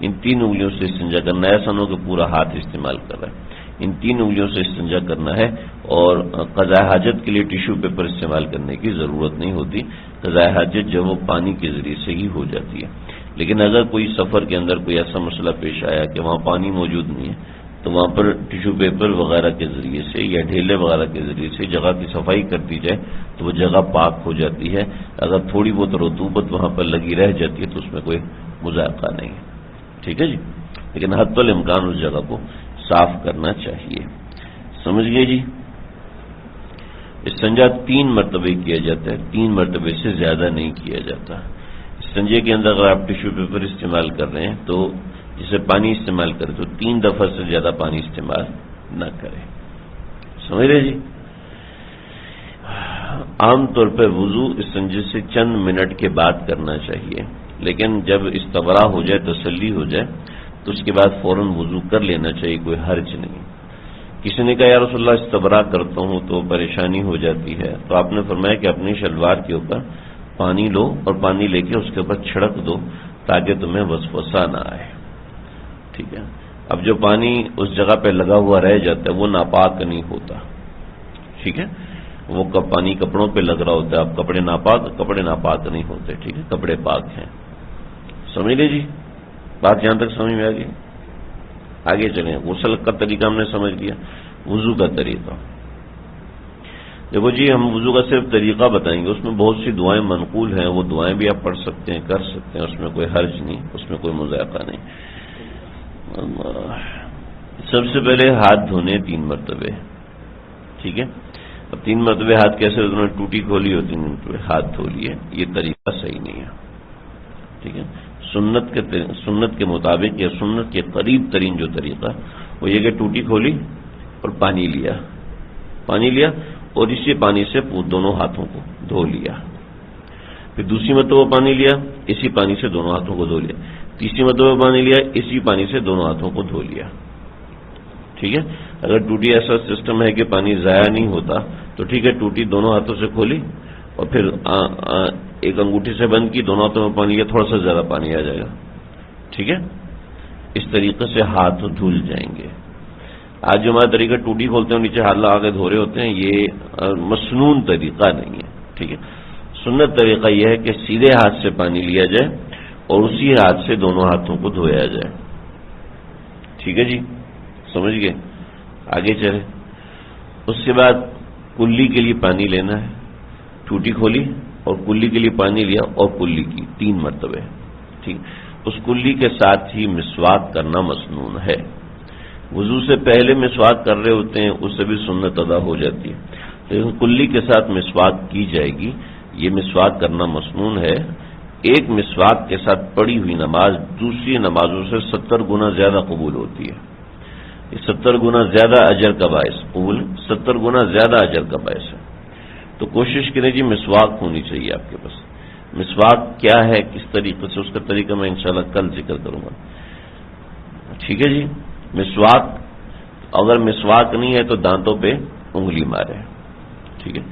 ان تین انگلیوں سے استنجا کرنا ہے، ایسا نہ ہو کہ پورا ہاتھ استعمال کر رہا ہے، ان تین انگلیوں سے استنجا کرنا ہے، اور قضاء حاجت کے لیے ٹیشو پیپر استعمال کرنے کی ضرورت نہیں ہوتی، قضاء حاجت جو وہ پانی کے ذریعے سے ہی ہو جاتی ہے۔ لیکن اگر کوئی سفر کے اندر کوئی ایسا مسئلہ پیش آیا کہ وہاں پانی موجود نہیں ہے تو وہاں پر ٹیشو پیپر وغیرہ کے ذریعے سے یا ڈھیلے وغیرہ کے ذریعے سے جگہ کی صفائی کر دی جائے تو وہ جگہ پاک ہو جاتی ہے۔ اگر تھوڑی بہت رطوبت وہاں پر لگی رہ جاتی ہے تو اس میں کوئی مذائقہ نہیں ہے، ٹھیک ہے جی، لیکن حتی الامکان اس جگہ کو صاف کرنا چاہیے، سمجھ گئے جی۔ استنجا 3 مرتبے کیا جاتا ہے، 3 مرتبے سے زیادہ نہیں کیا جاتا۔ استنجے کے اندر اگر آپ ٹیشو پیپر استعمال کر رہے ہیں تو جسے پانی استعمال کرے تو 3 دفعہ سے زیادہ پانی استعمال نہ کرے، سمجھ رہے جی۔ عام طور پر وضو استنجے سے چند منٹ کے بعد کرنا چاہیے، لیکن جب استبراء ہو جائے، تسلی ہو جائے تو اس کے بعد فوراً وضو کر لینا چاہیے، کوئی حرج نہیں۔ کسی نے کہا یا رسول اللہ استبراء کرتا ہوں تو پریشانی ہو جاتی ہے، تو آپ نے فرمایا کہ اپنی شلوار کے اوپر پانی لو اور پانی لے کے اس کے اوپر چھڑک دو تاکہ تمہیں وسوسہ نہ آئے، ٹھیک ہے۔ اب جو پانی اس جگہ پہ لگا ہوا رہ جاتا ہے وہ ناپاک نہیں ہوتا، ٹھیک ہے، وہ پانی کپڑوں پہ لگ رہا ہوتا ہے، اب کپڑے ناپاک نہیں ہوتے، ٹھیک ہے، کپڑے پاک ہیں، سمجھ لے جی، بات یہاں تک سمجھ میں آ گئی۔ آگے چلیں، غسل کا طریقہ ہم نے سمجھ لیا، وضو کا طریقہ دیکھو جی، ہم وضو کا صرف طریقہ بتائیں گے، اس میں بہت سی دعائیں منقول ہیں، وہ دعائیں بھی آپ پڑھ سکتے ہیں، کر سکتے ہیں، اس میں کوئی حرج نہیں، اس میں کوئی مذائقہ نہیں۔ سب سے پہلے ہاتھ دھونے 3 مرتبے، ٹھیک ہے؟ اب 3 مرتبے ہاتھ کیسے؟ انہوں نے ٹوٹی کھولی اور 3 مرتبے ہاتھ دھو لیے، یہ طریقہ صحیح نہیں ہے، ٹھیک ہے؟ سنت کے مطابق یا سنت کے قریب ترین جو طریقہ وہ یہ کہ ٹوٹی کھولی اور پانی لیا اور اسی پانی سے دونوں ہاتھوں کو دھو لیا، پھر دوسری مرتبہ پانی لیا، اسی پانی سے دونوں ہاتھوں کو دھو لیا، تیسری مرتبہ پانی لیا، اسی پانی سے دونوں ہاتھوں کو دھو لیا، ٹھیک ہے؟ اگر ٹوٹی ایسا سسٹم ہے کہ پانی ضائع نہیں ہوتا تو ٹھیک ہے، ٹوٹی دونوں ہاتھوں سے کھولی اور پھر ایک انگوٹھی سے بند کی، دونوں ہاتھوں میں پانی لیا، تھوڑا سا زیادہ پانی آ جائے گا، ٹھیک ہے؟ اس طریقے سے ہاتھ دھل جائیں گے۔ آج جو ہمارا طریقہ ٹوٹی کھولتے ہیں نیچے ہاتھ لگا کے دھو رہے ہوتے ہیں، یہ مسنون طریقہ نہیں ہے، ٹھیک ہے؟ سنت طریقہ یہ ہے کہ سیدھے ہاتھ سے پانی لیا جائے اور اسی ہاتھ سے دونوں ہاتھوں کو دھویا جائے، ٹھیک ہے جی؟ سمجھ گئے؟ آگے چلے۔ اس کے بعد کلی کے لیے پانی لینا ہے، ٹوٹی کھولی اور کلی کے لیے پانی لیا اور کلی کی 3 مرتبے، ٹھیک؟ اس کلی کے ساتھ ہی مسواک کرنا مسنون ہے۔ وضو سے پہلے مسواک کر رہے ہوتے ہیں، اس سے بھی سنت ادا ہو جاتی ہے، لیکن کلی کے ساتھ مسواک کی جائے گی، یہ مسواک کرنا مسنون ہے۔ ایک مسواک کے ساتھ پڑھی ہوئی نماز دوسری نمازوں سے 70 گنا زیادہ قبول ہوتی ہے، یہ 70 گنا زیادہ اجر کا باعث، قبول 70 گنا زیادہ اجر کا باعث ہے۔ تو کوشش کریں جی مسواک ہونی چاہیے آپ کے پاس۔ مسواک کیا ہے، کس طریقے سے، اس کا طریقہ میں انشاءاللہ کل ذکر کروں گا، ٹھیک ہے جی؟ مسواک، اگر مسواک نہیں ہے تو دانتوں پہ انگلی مارے، ٹھیک ہے؟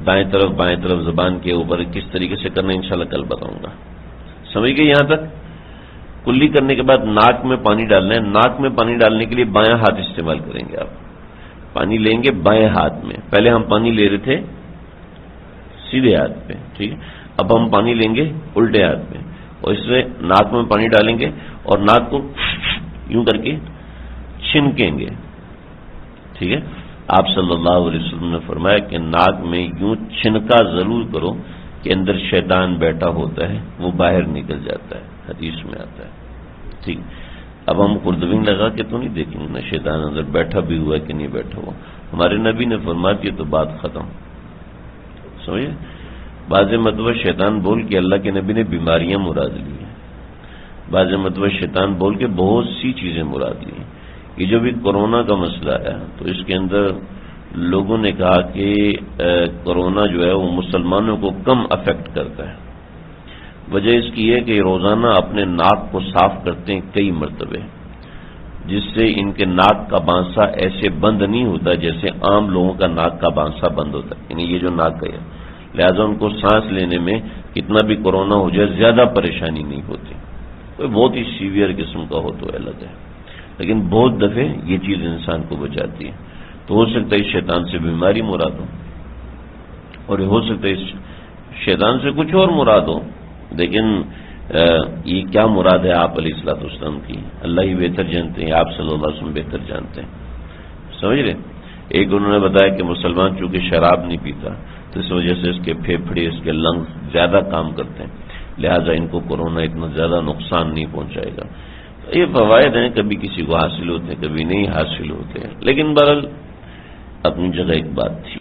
دائیں طرف زبان کے اوپر کس طریقے سے کرنا انشاءاللہ کل بتاؤں گا۔ سمجھ گئے یہاں تک؟ کلی کرنے کے بعد ناک میں پانی ڈالنا ہے، ناک میں پانی ڈالنے کے لیے بایاں ہاتھ استعمال کریں گے آپ، پانی لیں گے بائیں ہاتھ میں، پہلے ہم پانی لے رہے تھے سیدھے ہاتھ پہ، ٹھیک ہے؟ اب ہم پانی لیں گے الٹے ہاتھ میں اور اس سے ناک میں پانی ڈالیں گے اور ناک کو یوں کر کے چھنکیں گے، ٹھیک ہے؟ آپ صلی اللہ علیہ وسلم نے فرمایا کہ ناک میں یوں چھنکا ضرور کرو کہ اندر شیطان بیٹھا ہوتا ہے وہ باہر نکل جاتا ہے، حدیث میں آتا ہے، ٹھیک؟ اب ہم قرطبین لگا کے تو نہیں دیکھیں گے نا شیطان اندر بیٹھا بھی ہوا ہے کہ نہیں بیٹھا ہوا، ہمارے نبی نے فرما دیا تو بات ختم، سمجھے؟ بعض مرتبہ شیطان بول کے اللہ کے نبی نے بیماریاں مراد لی ہیں، بعض مرتبہ شیطان بول کے بہت سی چیزیں مراد لی ہیں۔ یہ جو بھی کورونا کا مسئلہ ہے تو اس کے اندر لوگوں نے کہا کہ کورونا جو ہے وہ مسلمانوں کو کم افیکٹ کرتا ہے، وجہ اس کی ہے کہ روزانہ اپنے ناک کو صاف کرتے ہیں کئی مرتبے، جس سے ان کے ناک کا بانسا ایسے بند نہیں ہوتا جیسے عام لوگوں کا ناک کا بانسا بند ہوتا ہے، یعنی یہ جو ناک کا ہے، لہذا ان کو سانس لینے میں کتنا بھی کورونا ہو جائے زیادہ پریشانی نہیں ہوتی، کوئی بہت ہی سیویئر قسم کا ہو تو الگ ہے، لیکن بہت دفعے یہ چیز انسان کو بچاتی ہے۔ تو ہو سکتا ہے اس شیطان سے بیماری مراد ہو اور ہو سکتا ہے اس شیطان سے کچھ اور مراد ہو، لیکن یہ کیا مراد ہے آپ علیہ الصلوۃ والسلام کی، اللہ ہی بہتر جانتے ہیں، آپ صلی اللہ علیہ وسلم بہتر جانتے ہیں، سمجھ رہے؟ ایک انہوں نے بتایا کہ مسلمان چونکہ شراب نہیں پیتا تو اس وجہ سے اس کے پھیپھڑے، اس کے لنگز زیادہ کام کرتے ہیں، لہذا ان کو کورونا اتنا زیادہ نقصان نہیں پہنچائے گا۔ یہ فوائد ہیں، کبھی کسی کو حاصل ہوتے ہیں کبھی نہیں حاصل ہوتے ہیں، لیکن بہرحال اپنی جگہ ایک بات تھی۔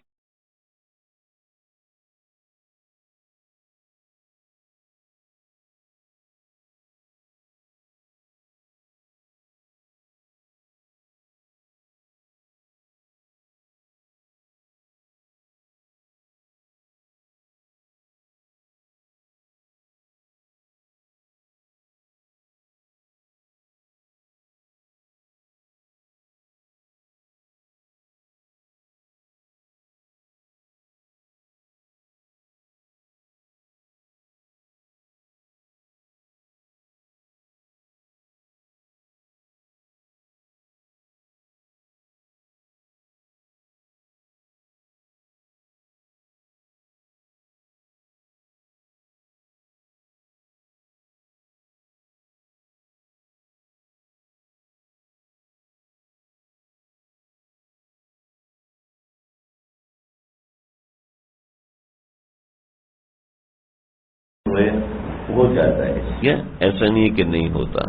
ہو جاتا ہے، ایسا نہیں ہے کہ نہیں ہوتا،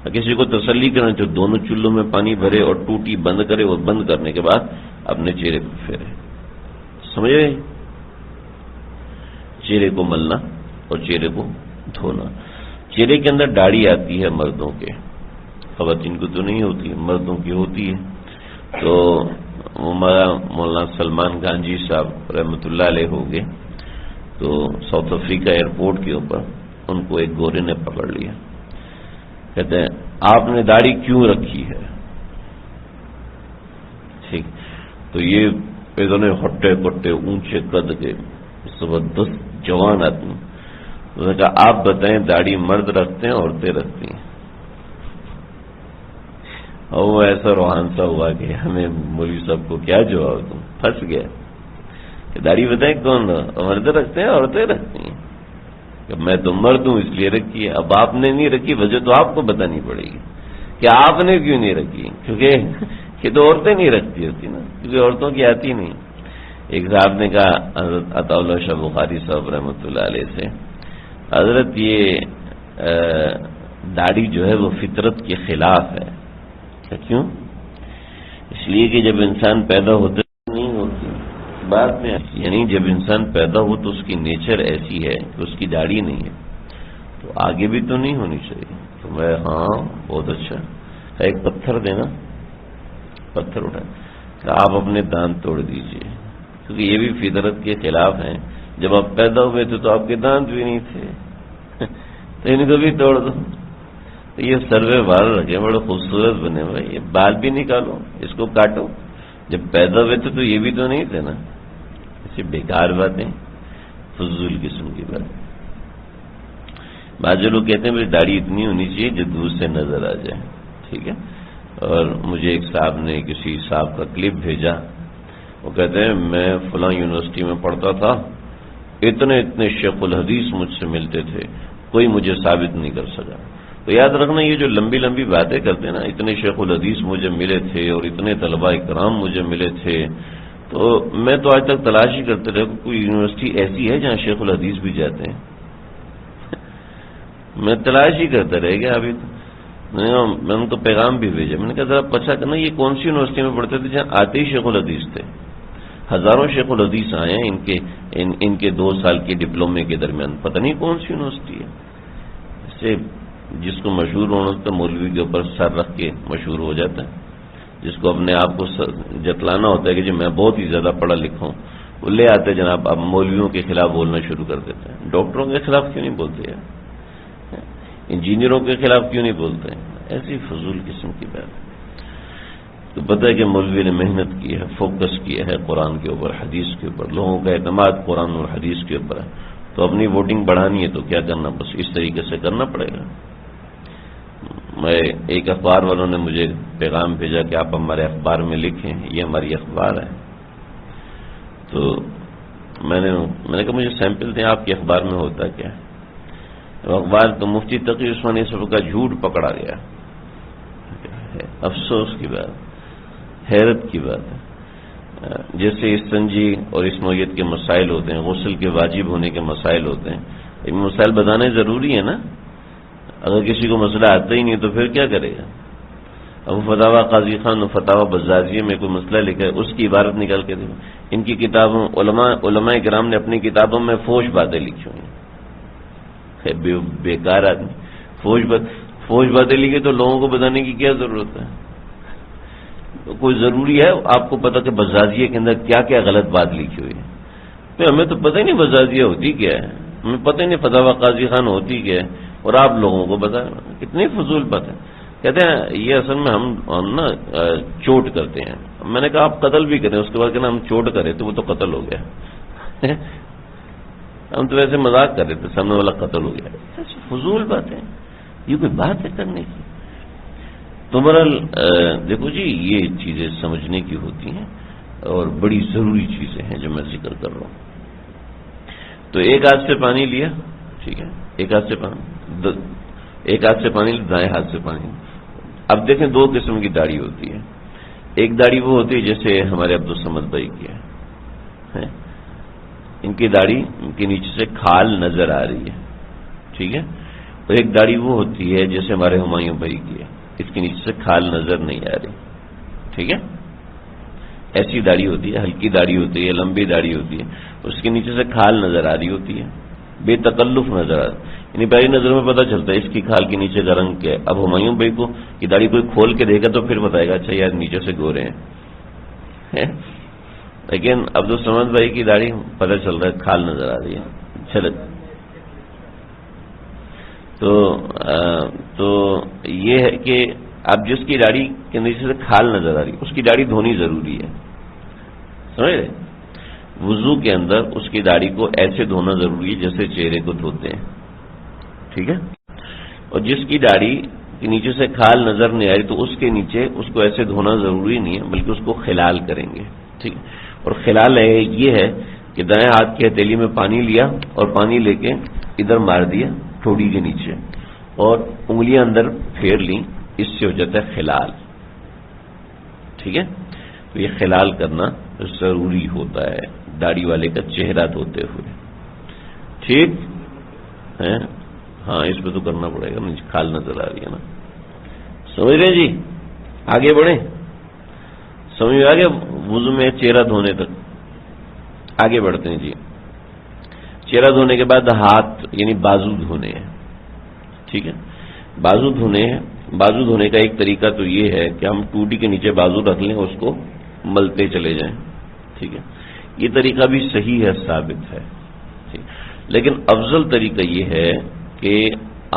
کسی کو تسلی کرنا تو دونوں چولہوں میں پانی بھرے اور ٹوٹی بند کرے، اور بند کرنے کے بعد اپنے چہرے کو پھیرے. سمجھ گئے؟ چہرے کو ملنا اور چہرے کو دھونا. چہرے کے اندر داڑھی آتی ہے مردوں کے، خواتین کو تو نہیں ہوتی، مردوں کی ہوتی ہے. تو ہمارا مولانا سلمان گانجی صاحب رحمۃ اللہ علیہ ہو گئے، تو ساؤتھ افریقہ ایئرپورٹ کے اوپر ان کو ایک گورے نے پکڑ لیا. کہتے ہیں آپ نے داڑھی کیوں رکھی ہے؟ ٹھیک، تو یہ اتنے ہٹے کٹے اونچے قد کے زبردست جوان آدمی، انہوں نے کہا آپ بتائیں داڑھی مرد رکھتے ہیں عورتیں رکھتی ہیں؟ اور وہ ایسا روحان سا ہوا کہ ہمیں مولوی صاحب کو کیا جواب دوں، پھنس گیا. کہ داڑھی بتائیں کون مرد رکھتے ہیں عورتیں رکھتی ہیں؟ کہ میں تو مرد ہوں اس لیے رکھی ہے. اب آپ نے نہیں رکھی، وجہ تو آپ کو بتانی پڑے گی کہ آپ نے کیوں نہیں رکھی. کیونکہ یہ تو عورتیں نہیں رکھتی ہوتی نا، کیونکہ عورتوں کی آتی نہیں. ایک صاحب نے کہا حضرت عطا اللہ شاہ بخاری صاحب رحمۃ اللہ علیہ سے، حضرت یہ داڑھی جو ہے وہ فطرت کے خلاف ہے. کیوں؟ اس لیے کہ جب انسان پیدا ہوتا نہیں ہوتی بعد میں، یعنی جب انسان پیدا ہو تو اس کی نیچر ایسی ہے کہ اس کی داڑھی نہیں ہے، تو آگے بھی تو نہیں ہونی چاہیے. تو میں ہاں بہت اچھا، ایک پتھر دینا. پتھر اٹھا کہ آپ اپنے دانت توڑ دیجئے، کیونکہ یہ بھی فطرت کے خلاف ہیں. جب آپ پیدا ہوئے تھے تو آپ کے دانت بھی نہیں تھے، تو ان کو بھی توڑ دو. تو یہ سروے بال رکھے بڑے خوبصورت بنے ہوئے، یہ بال بھی نکالو، اس کو کاٹو. جب پیدا ہوئے تھے تو یہ بھی تو نہیں تھے نا. ایسی بیکار باتیں، فضول قسم کی باتیں. بعض لوگ کہتے ہیں بھائی داڑھی اتنی ہونی چاہیے جو دور سے نظر آ جائے. ٹھیک ہے. اور مجھے ایک صاحب نے کسی صاحب کا کلپ بھیجا، وہ کہتے ہیں میں فلاں یونیورسٹی میں پڑھتا تھا، اتنے شیخ الحدیث مجھ سے ملتے تھے، کوئی مجھے ثابت نہیں کر سکا. تو یاد رکھنا یہ جو لمبی لمبی باتیں کرتے ہیں نا، اتنے شیخ الحدیث مجھے ملے تھے اور اتنے طلباء کرام مجھے ملے تھے، تو میں تو آج تک تلاش ہی کرتے رہے کوئی یونیورسٹی ایسی ہے جہاں شیخ الحدیث بھی جاتے ہیں. میں تلاش ہی کرتا رہ گیا. ابھی میں نے ان کو پیغام بھی بھیجا، میں نے کہا ذرا پچھا کرنا یہ کون سی یونیورسٹی میں پڑھتے تھے جہاں آتے ہی شیخ الحدیث تھے. ہزاروں شیخ الحدیث آئے ہیں ان کے 2 سال کے ڈپلومے کے درمیان، پتہ نہیں کون سی یونیورسٹی ہے. اس سے جس کو مشہور ہونا تو مولوی کے اوپر سر رکھ کے مشہور ہو جاتا ہے. جس کو اپنے آپ کو جتلانا ہوتا ہے کہ جی میں بہت ہی زیادہ پڑھا لکھا ہوں، وہ لے آتے جناب اب مولویوں کے خلاف بولنا شروع کر دیتے ہیں. ڈاکٹروں کے خلاف کیوں نہیں بولتے ہیں؟ انجینئروں کے خلاف کیوں نہیں بولتے ہیں؟ ایسی فضول قسم کی بات. تو پتہ ہے کہ مولوی نے محنت کی ہے، فوکس کیا ہے قرآن کے اوپر، حدیث کے اوپر، لوگوں کا اعتماد قرآن اور حدیث کے اوپر ہے. تو اپنی ووٹنگ بڑھانی ہے تو کیا کرنا، بس اس طریقے سے کرنا پڑے گا. میں ایک اخبار والوں نے مجھے پیغام بھیجا کہ آپ ہمارے اخبار میں لکھیں، یہ ہماری اخبار ہے. تو میں نے کہا مجھے سیمپل دیں آپ کے اخبار میں ہوتا کیا ہے. اخبار تو مفتی تقی عثمانی صاحب کا جھوٹ پکڑا گیا. افسوس کی بات، حیرت کی بات ہے. جیسے استنجی اور اس نوعیت کے مسائل ہوتے ہیں، غسل کے واجب ہونے کے مسائل ہوتے ہیں، یہ مسائل بتانے ضروری ہے نا. اگر کسی کو مسئلہ آتا ہی نہیں تو پھر کیا کرے گا. اب فتاوی قاضی خان و فتاوی بزازیہ میں کوئی مسئلہ لکھا ہے، اس کی عبارت نکال کے دیں. ان کی کتابوں علماء کرام نے اپنی کتابوں میں فوش باتیں لکھی ہوئی ہیں. بیکار آدمی فوش باتیں لکھے تو لوگوں کو بتانے کی کیا ضرورت ہے. کوئی ضروری ہے آپ کو پتہ کہ بزازیہ کے اندر کیا کیا غلط بات لکھی ہوئی ہے؟ ہمیں تو پتہ ہی نہیں بزازیہ ہوتی کیا ہے، ہمیں پتہ ہی نہیں فتاوی قاضی خان ہوتی کیا ہے، اور آپ لوگوں کو بتائیں. کتنی فضول بات ہے. کہتے ہیں یہ اصل میں ہم نا چوٹ کرتے ہیں. میں نے کہا آپ قتل بھی کریں، اس کے بعد کہنا ہم چوٹ کریں تو وہ تو قتل ہو گیا. ہم تو ویسے مذاق کر رہے تھے، سامنے والا قتل ہو گیا. فضول بات ہے، یہ کوئی بات ہے کرنے کی. تو بہرحال دیکھو جی یہ چیزیں سمجھنے کی ہوتی ہیں اور بڑی ضروری چیزیں ہیں جو میں ذکر کر رہا ہوں. تو ایک ہاتھ سے پانی لیا، ٹھیک ہے، ایک ہاتھ سے پانی دائیں ہاتھ سے پانی. اب دیکھیں 2 قسم کی داڑھی ہوتی ہے. ایک داڑھی وہ ہوتی ہے جیسے ہمارے عبدالصمد بھائی کی ہے، ان کی داڑھی ان کے نیچے سے کھال نظر آ رہی ہے، ٹھیک ہے. اور ایک داڑھی وہ ہوتی ہے جیسے ہمارے ہمایوں بھائی کی ہے، اس کے نیچے سے کھال نظر نہیں آ رہی، ٹھیک ہے؟ ایسی داڑھی ہوتی ہے، ہلکی داڑھی ہوتی ہے، لمبی داڑھی ہوتی ہے، اس کے نیچے سے کھال نظر آ رہی ہوتی ہے، بے تکلف نظر آ رہی، یعنی پہلی نظر میں پتہ چلتا ہے اس کی کھال کے نیچے کا رنگ کیا ہے۔ اب ہمایوں بھائی کو یہ داڑھی کوئی کھول کے دیکھا تو پھر بتائے گا اچھا یار نیچے سے گورے ہیں، لیکن عبدالصمد بھائی کی داڑھی پتہ چل رہا ہے کھال نظر آ رہی ہے۔ چلے تو یہ ہے کہ اب جس کی داڑھی کے نیچے سے کھال نظر آ رہی ہے اس کی داڑھی دھونی ضروری ہے، سمجھ رہے؟ وضو کے اندر اس کی داڑھی کو ایسے دھونا ضروری ہے جیسے چہرے کو دھوتے ہیں، ٹھیک ہے؟ اور جس کی داڑھی کے نیچے سے کھال نظر نہیں آ رہی تو اس کے نیچے اس کو ایسے دھونا ضروری نہیں ہے بلکہ اس کو خلال کریں گے، ٹھیک ہے؟ اور خلال یہ ہے کہ دائیں ہاتھ کی ہتھیلی میں پانی لیا اور پانی لے کے ادھر مار دیا ٹھوڑی کے نیچے اور انگلیاں اندر پھیر لیں، اس سے ہو جاتا ہے خلال، ٹھیک ہے؟ تو یہ خلال کرنا ضروری ہوتا ہے داڑھی والے کا چہرہ دھوتے ہوئے، ٹھیک ہے؟ ہاں اس پہ تو کرنا پڑے گا، مجھے کھال نظر آ رہی ہے نا، سمجھ رہے جی؟ آگے بڑھیں، سمجھ میں آ گیا وضو میں چہرہ دھونے تک؟ آگے بڑھتے ہیں جی۔ چہرہ دھونے کے بعد ہاتھ یعنی بازو دھونے ہیں، ٹھیک ہے؟ بازو دھونے ہیں۔ بازو دھونے کا ایک طریقہ تو یہ ہے کہ ہم ٹوٹی کے نیچے بازو رکھ لیں اور اس کو ملتے چلے جائیں، ٹھیک ہے؟ یہ طریقہ بھی صحیح ہے، ثابت ہے، ٹھیک، لیکن افضل طریقہ یہ ہے کہ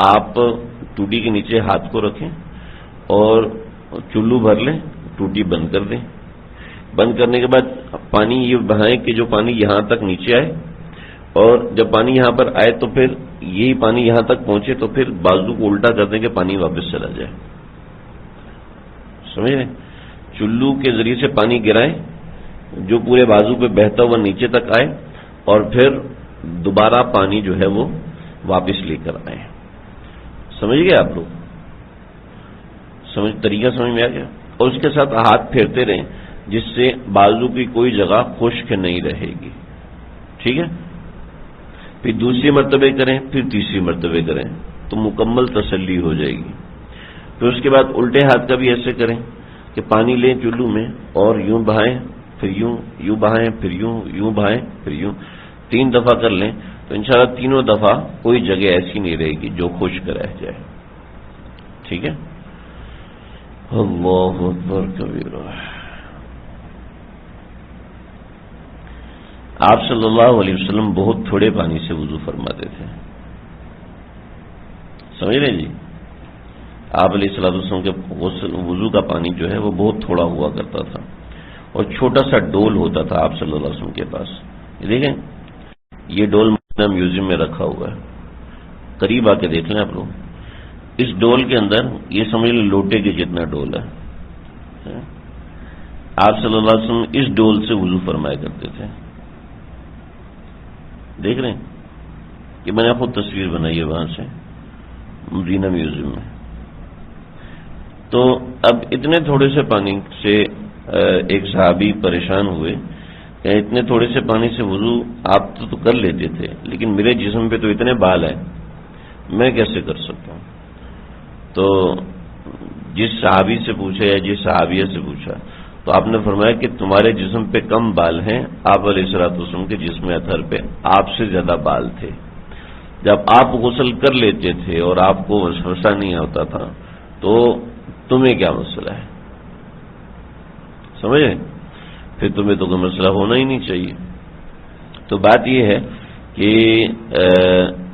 آپ ٹوٹی کے نیچے ہاتھ کو رکھیں اور چلو بھر لیں، ٹوٹی بند کر دیں، بند کرنے کے بعد پانی یہ بہائیں کہ جو پانی یہاں تک نیچے آئے، اور جب پانی یہاں پر آئے تو پھر یہی پانی یہاں تک پہنچے تو پھر بازو کو الٹا کر دیں کہ پانی واپس چلا جائے، سمجھ رہے؟ چلو کے ذریعے سے پانی گرائیں جو پورے بازو پہ بہتا ہوا نیچے تک آئے اور پھر دوبارہ پانی جو ہے وہ واپس لے کر آئے، سمجھ گئے آپ لوگ؟ طریقہ سمجھ میں آ گیا؟ اور اس کے ساتھ ہاتھ پھیرتے رہیں جس سے بازو کی کوئی جگہ خشک نہیں رہے گی، ٹھیک ہے؟ پھر دوسری مرتبہ کریں، پھر تیسری مرتبہ کریں تو مکمل تسلی ہو جائے گی۔ پھر اس کے بعد الٹے ہاتھ کا بھی ایسے کریں کہ پانی لیں چلو میں اور یوں بہائیں پھر یوں بہائیں پھر یوں بہائیں پھر یوں، 3 دفعہ کر لیں تو انشاءاللہ تینوں دفعہ کوئی جگہ ایسی نہیں رہے گی جو خشک رہ جائے، ٹھیک ہے؟ اللہ اکبر کبیرہ۔ آپ صلی اللہ علیہ وسلم بہت تھوڑے پانی سے وضو فرماتے تھے، سمجھ رہے جی؟ آپ علیہ الصلوۃ والسلام کے وضو کا پانی جو ہے وہ بہت تھوڑا ہوا کرتا تھا اور چھوٹا سا ڈول ہوتا تھا آپ صلی اللہ علیہ وسلم کے پاس، یہ دیکھیں یہ ڈول مدینہ میوزیم میں رکھا ہوا ہے، قریب آ کے دیکھ لیں آپ لوگ، اس ڈول کے اندر یہ سمجھ لیں لوٹے کے جتنا ڈول ہے، آپ صلی اللہ علیہ وسلم اس ڈول سے وضو فرمایا کرتے تھے، دیکھ رہے ہیں کہ میں نے خود تصویر بنائی ہے وہاں سے مدینہ میوزیم میں۔ تو اب اتنے تھوڑے سے پانی سے ایک صحابی پریشان ہوئے کہ اتنے تھوڑے سے پانی سے وضو آپ تو کر لیتے تھے لیکن میرے جسم پہ تو اتنے بال ہیں، میں کیسے کر سکتا ہوں؟ تو جس صحابی سے پوچھا یا جس صحابیہ سے پوچھا تو آپ نے فرمایا کہ تمہارے جسم پہ کم بال ہیں، آپ علیہ الصلوۃ والسلام کے جسم اطہر پہ آپ سے زیادہ بال تھے، جب آپ غسل کر لیتے تھے اور آپ کو وسوسہ نہیں ہوتا تھا تو تمہیں کیا مسئلہ ہے؟ سمجھے؟ پھر تمہیں تو کوئی مسئلہ ہونا ہی نہیں چاہیے۔ تو بات یہ ہے کہ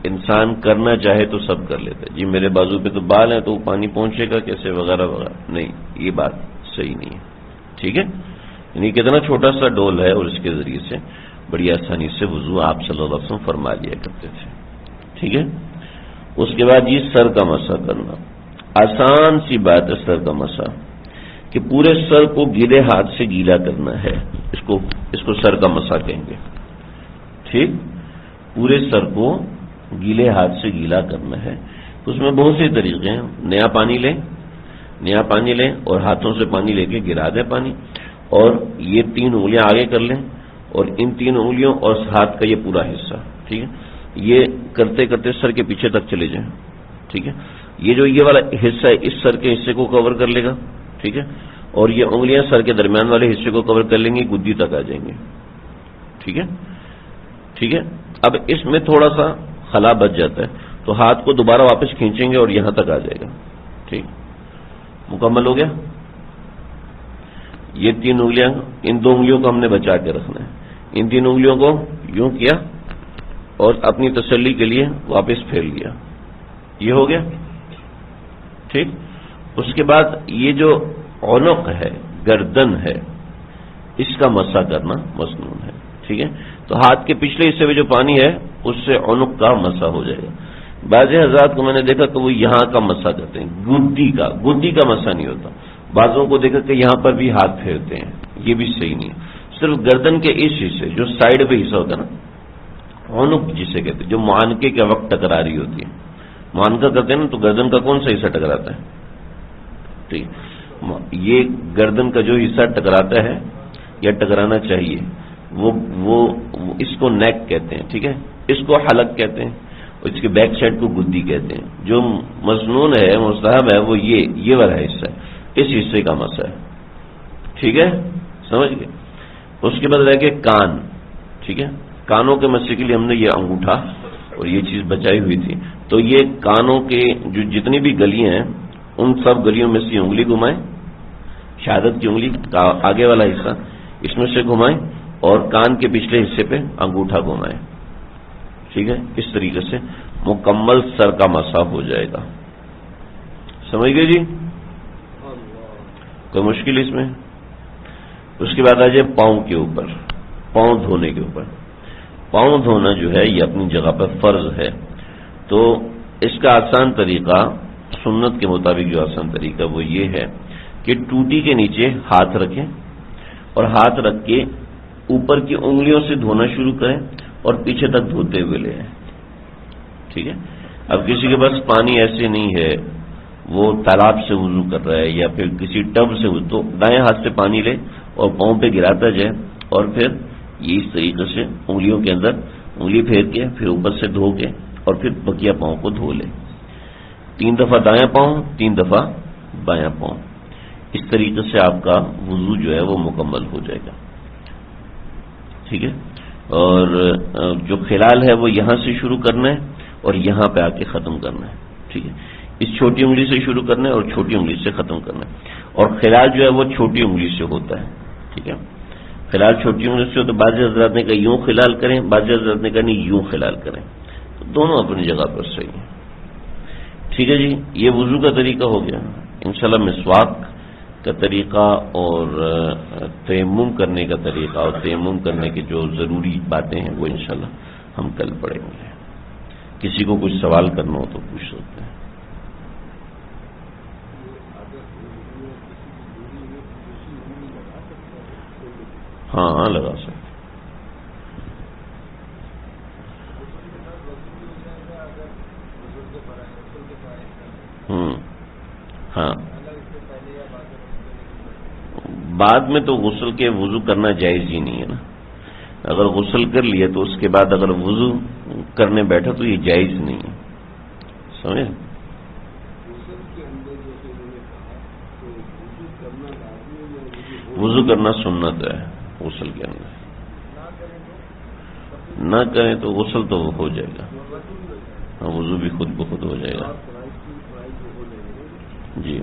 انسان کرنا چاہے تو سب کر لیتا ہے، جی میرے بازو پہ تو بال ہیں تو پانی پہنچے گا کیسے وغیرہ وغیرہ، نہیں، یہ بات صحیح نہیں ہے، ٹھیک ہے؟ یعنی کتنا چھوٹا سا ڈول ہے اور اس کے ذریعے سے بڑی آسانی سے وضو آپ صلی اللہ علیہ وسلم فرما لیا کرتے تھے، ٹھیک ہے؟ اس کے بعد یہ سر کا مسح کرنا، آسان سی بات ہے سر کا مسح، کہ پورے سر کو گیلے ہاتھ سے گیلا کرنا ہے، اس کو سر کا مسح کہیں گے، ٹھیک؟ پورے سر کو گیلے ہاتھ سے گیلا کرنا ہے، اس میں بہت سے طریقے ہیں، نیا پانی لیں اور ہاتھوں سے پانی لے کے گرا دیں پانی، اور یہ 3 انگلیاں آگے کر لیں اور ان 3 انگلیوں اور ہاتھ کا یہ پورا حصہ، ٹھیک ہے، یہ کرتے کرتے سر کے پیچھے تک چلے جائیں، ٹھیک ہے. یہ والا حصہ ہے اس سر کے حصے کو کور کر لے گا. ٹھیک ہے. اور یہ انگلیاں سر کے درمیان والے حصے کو کور کر لیں گے, گدی تک آ جائیں گے. ٹھیک ہے. ٹھیک ہے. اب اس میں تھوڑا سا خلا بچ جاتا ہے تو ہاتھ کو دوبارہ واپس کھینچیں گے اور یہاں تک آ جائے گا. ٹھیک, مکمل ہو گیا. یہ 3 انگلیاں, ان 2 انگلیوں کو ہم نے بچا کے رکھنا ہے. ان 3 انگلیوں کو یوں کیا اور اپنی تسلی کے لیے واپس پھیر لیا. یہ ہو گیا. ٹھیک. اس کے بعد یہ جو عنق ہے, گردن ہے, اس کا مسح کرنا مسنون ہے. ٹھیک ہے. تو ہاتھ کے پچھلے حصے میں جو پانی ہے اس سے عنق کا مسح ہو جائے گا. بعض حضرات کو میں نے دیکھا کہ وہ یہاں کا مسح کرتے ہیں, گدی کا مسح نہیں ہوتا. بعضوں کو دیکھا کہ یہاں پر بھی ہاتھ پھیرتے ہیں, یہ بھی صحیح نہیں ہے. صرف گردن کے اس حصے جو سائڈ پہ حصہ ہوتا ہے نا, عنق جسے کہتے ہیں, جو معانکے کے وقت ٹکرا رہی ہوتی ہے. معانکہ کرتے ہیں نا تو گردن کا کون سا حصہ ٹکراتا ہے؟ ٹھیک. یہ گردن کا جو حصہ ٹکراتا ہے یا ٹکرانا چاہیے وہ اس کو نیک کہتے ہیں. ٹھیک ہے. اس کو حلق کہتے ہیں, اس کے بیک سائڈ کو گدی کہتے ہیں. جو مسنون ہے, مستحب ہے, وہ یہ والا حصہ ہے, اس حصے کا مسح ہے. ٹھیک ہے, سمجھ گئے. اس کے بعد رہ گئے کان. ٹھیک ہے. کانوں کے مسح کے لیے ہم نے یہ انگوٹھا اور یہ چیز بچائی ہوئی تھی. تو یہ کانوں کے جو جتنی بھی گلیاں ہیں ان سب گلیوں میں سے انگلی گھمائیں, شہادت کی انگلی کا آگے والا حصہ اس میں سے گھمائیں اور کان کے پچھلے حصے پہ انگوٹھا گھمائیں. ٹھیک ہے. اس طریقے سے مکمل سر کا مسح ہو جائے گا. سمجھ گئے جی؟ کوئی مشکل اس میں؟ اس کے بعد آ جائے پاؤں کے اوپر, پاؤں دھونے کے اوپر. پاؤں دھونا جو ہے یہ اپنی جگہ پر فرض ہے. تو اس کا آسان طریقہ, سنت کے مطابق جو آسان طریقہ وہ یہ ہے کہ ٹوٹی کے نیچے ہاتھ رکھیں اور ہاتھ رکھ کے اوپر کی انگلیوں سے دھونا شروع کریں اور پیچھے تک دھوتے ہوئے لے آئیں. ٹھیک ہے. اب کسی کے پاس پانی ایسے نہیں ہے, وہ تالاب سے وضو کر رہا ہے یا پھر کسی ٹب سے, تو دائیں ہاتھ سے پانی لے اور پاؤں پہ گراتا جائے اور پھر یہ اس طریقے سے انگلیوں کے اندر انگلی پھیر کے پھر اوپر سے دھو کے اور پھر بقیہ پاؤں کو دھو لے. 3 دفعہ دایاں پاؤں, 3 دفعہ بایاں پاؤں. اس طریقے سے آپ کا وضو جو ہے وہ مکمل ہو جائے گا. ٹھیک ہے. اور جو خلال ہے وہ یہاں سے شروع کرنا ہے اور یہاں پہ آ کے ختم کرنا ہے. ٹھیک ہے. اس چھوٹی انگلی سے شروع کرنا ہے اور چھوٹی انگلی سے ختم کرنا ہے. اور خلال جو ہے وہ چھوٹی انگلی سے ہوتا ہے. ٹھیک ہے. خلال چھوٹی انگلی سے ہوتا ہے. بعض حضرات نے کہا یوں خلال کریں, بعض حضرات نے کہا نہیں یوں خلال کریں. تو دونوں اپنی جگہ پر صحیح ہیں. ٹھیک ہے جی. یہ وضو کا طریقہ ہو گیا. انشاءاللہ مسواک کا طریقہ اور تیمم کرنے کا طریقہ اور تیمم کرنے کے جو ضروری باتیں ہیں وہ انشاءاللہ ہم کل پڑھیں گے. کسی کو کچھ سوال کرنا ہو تو پوچھ سکتے ہیں. ہاں لگا سکتے. ہاں, بعد میں تو غسل کے وضو کرنا جائز ہی نہیں ہے نا. اگر غسل کر لیا تو اس کے بعد اگر وضو کرنے بیٹھا تو یہ جائز نہیں ہے. سمجھے؟ وضو کرنا سنت ہے غسل کے اندر. نہ کریں تو غسل تو ہو جائے گا. ہاں, وضو بھی خود بخود ہو جائے گا. جی.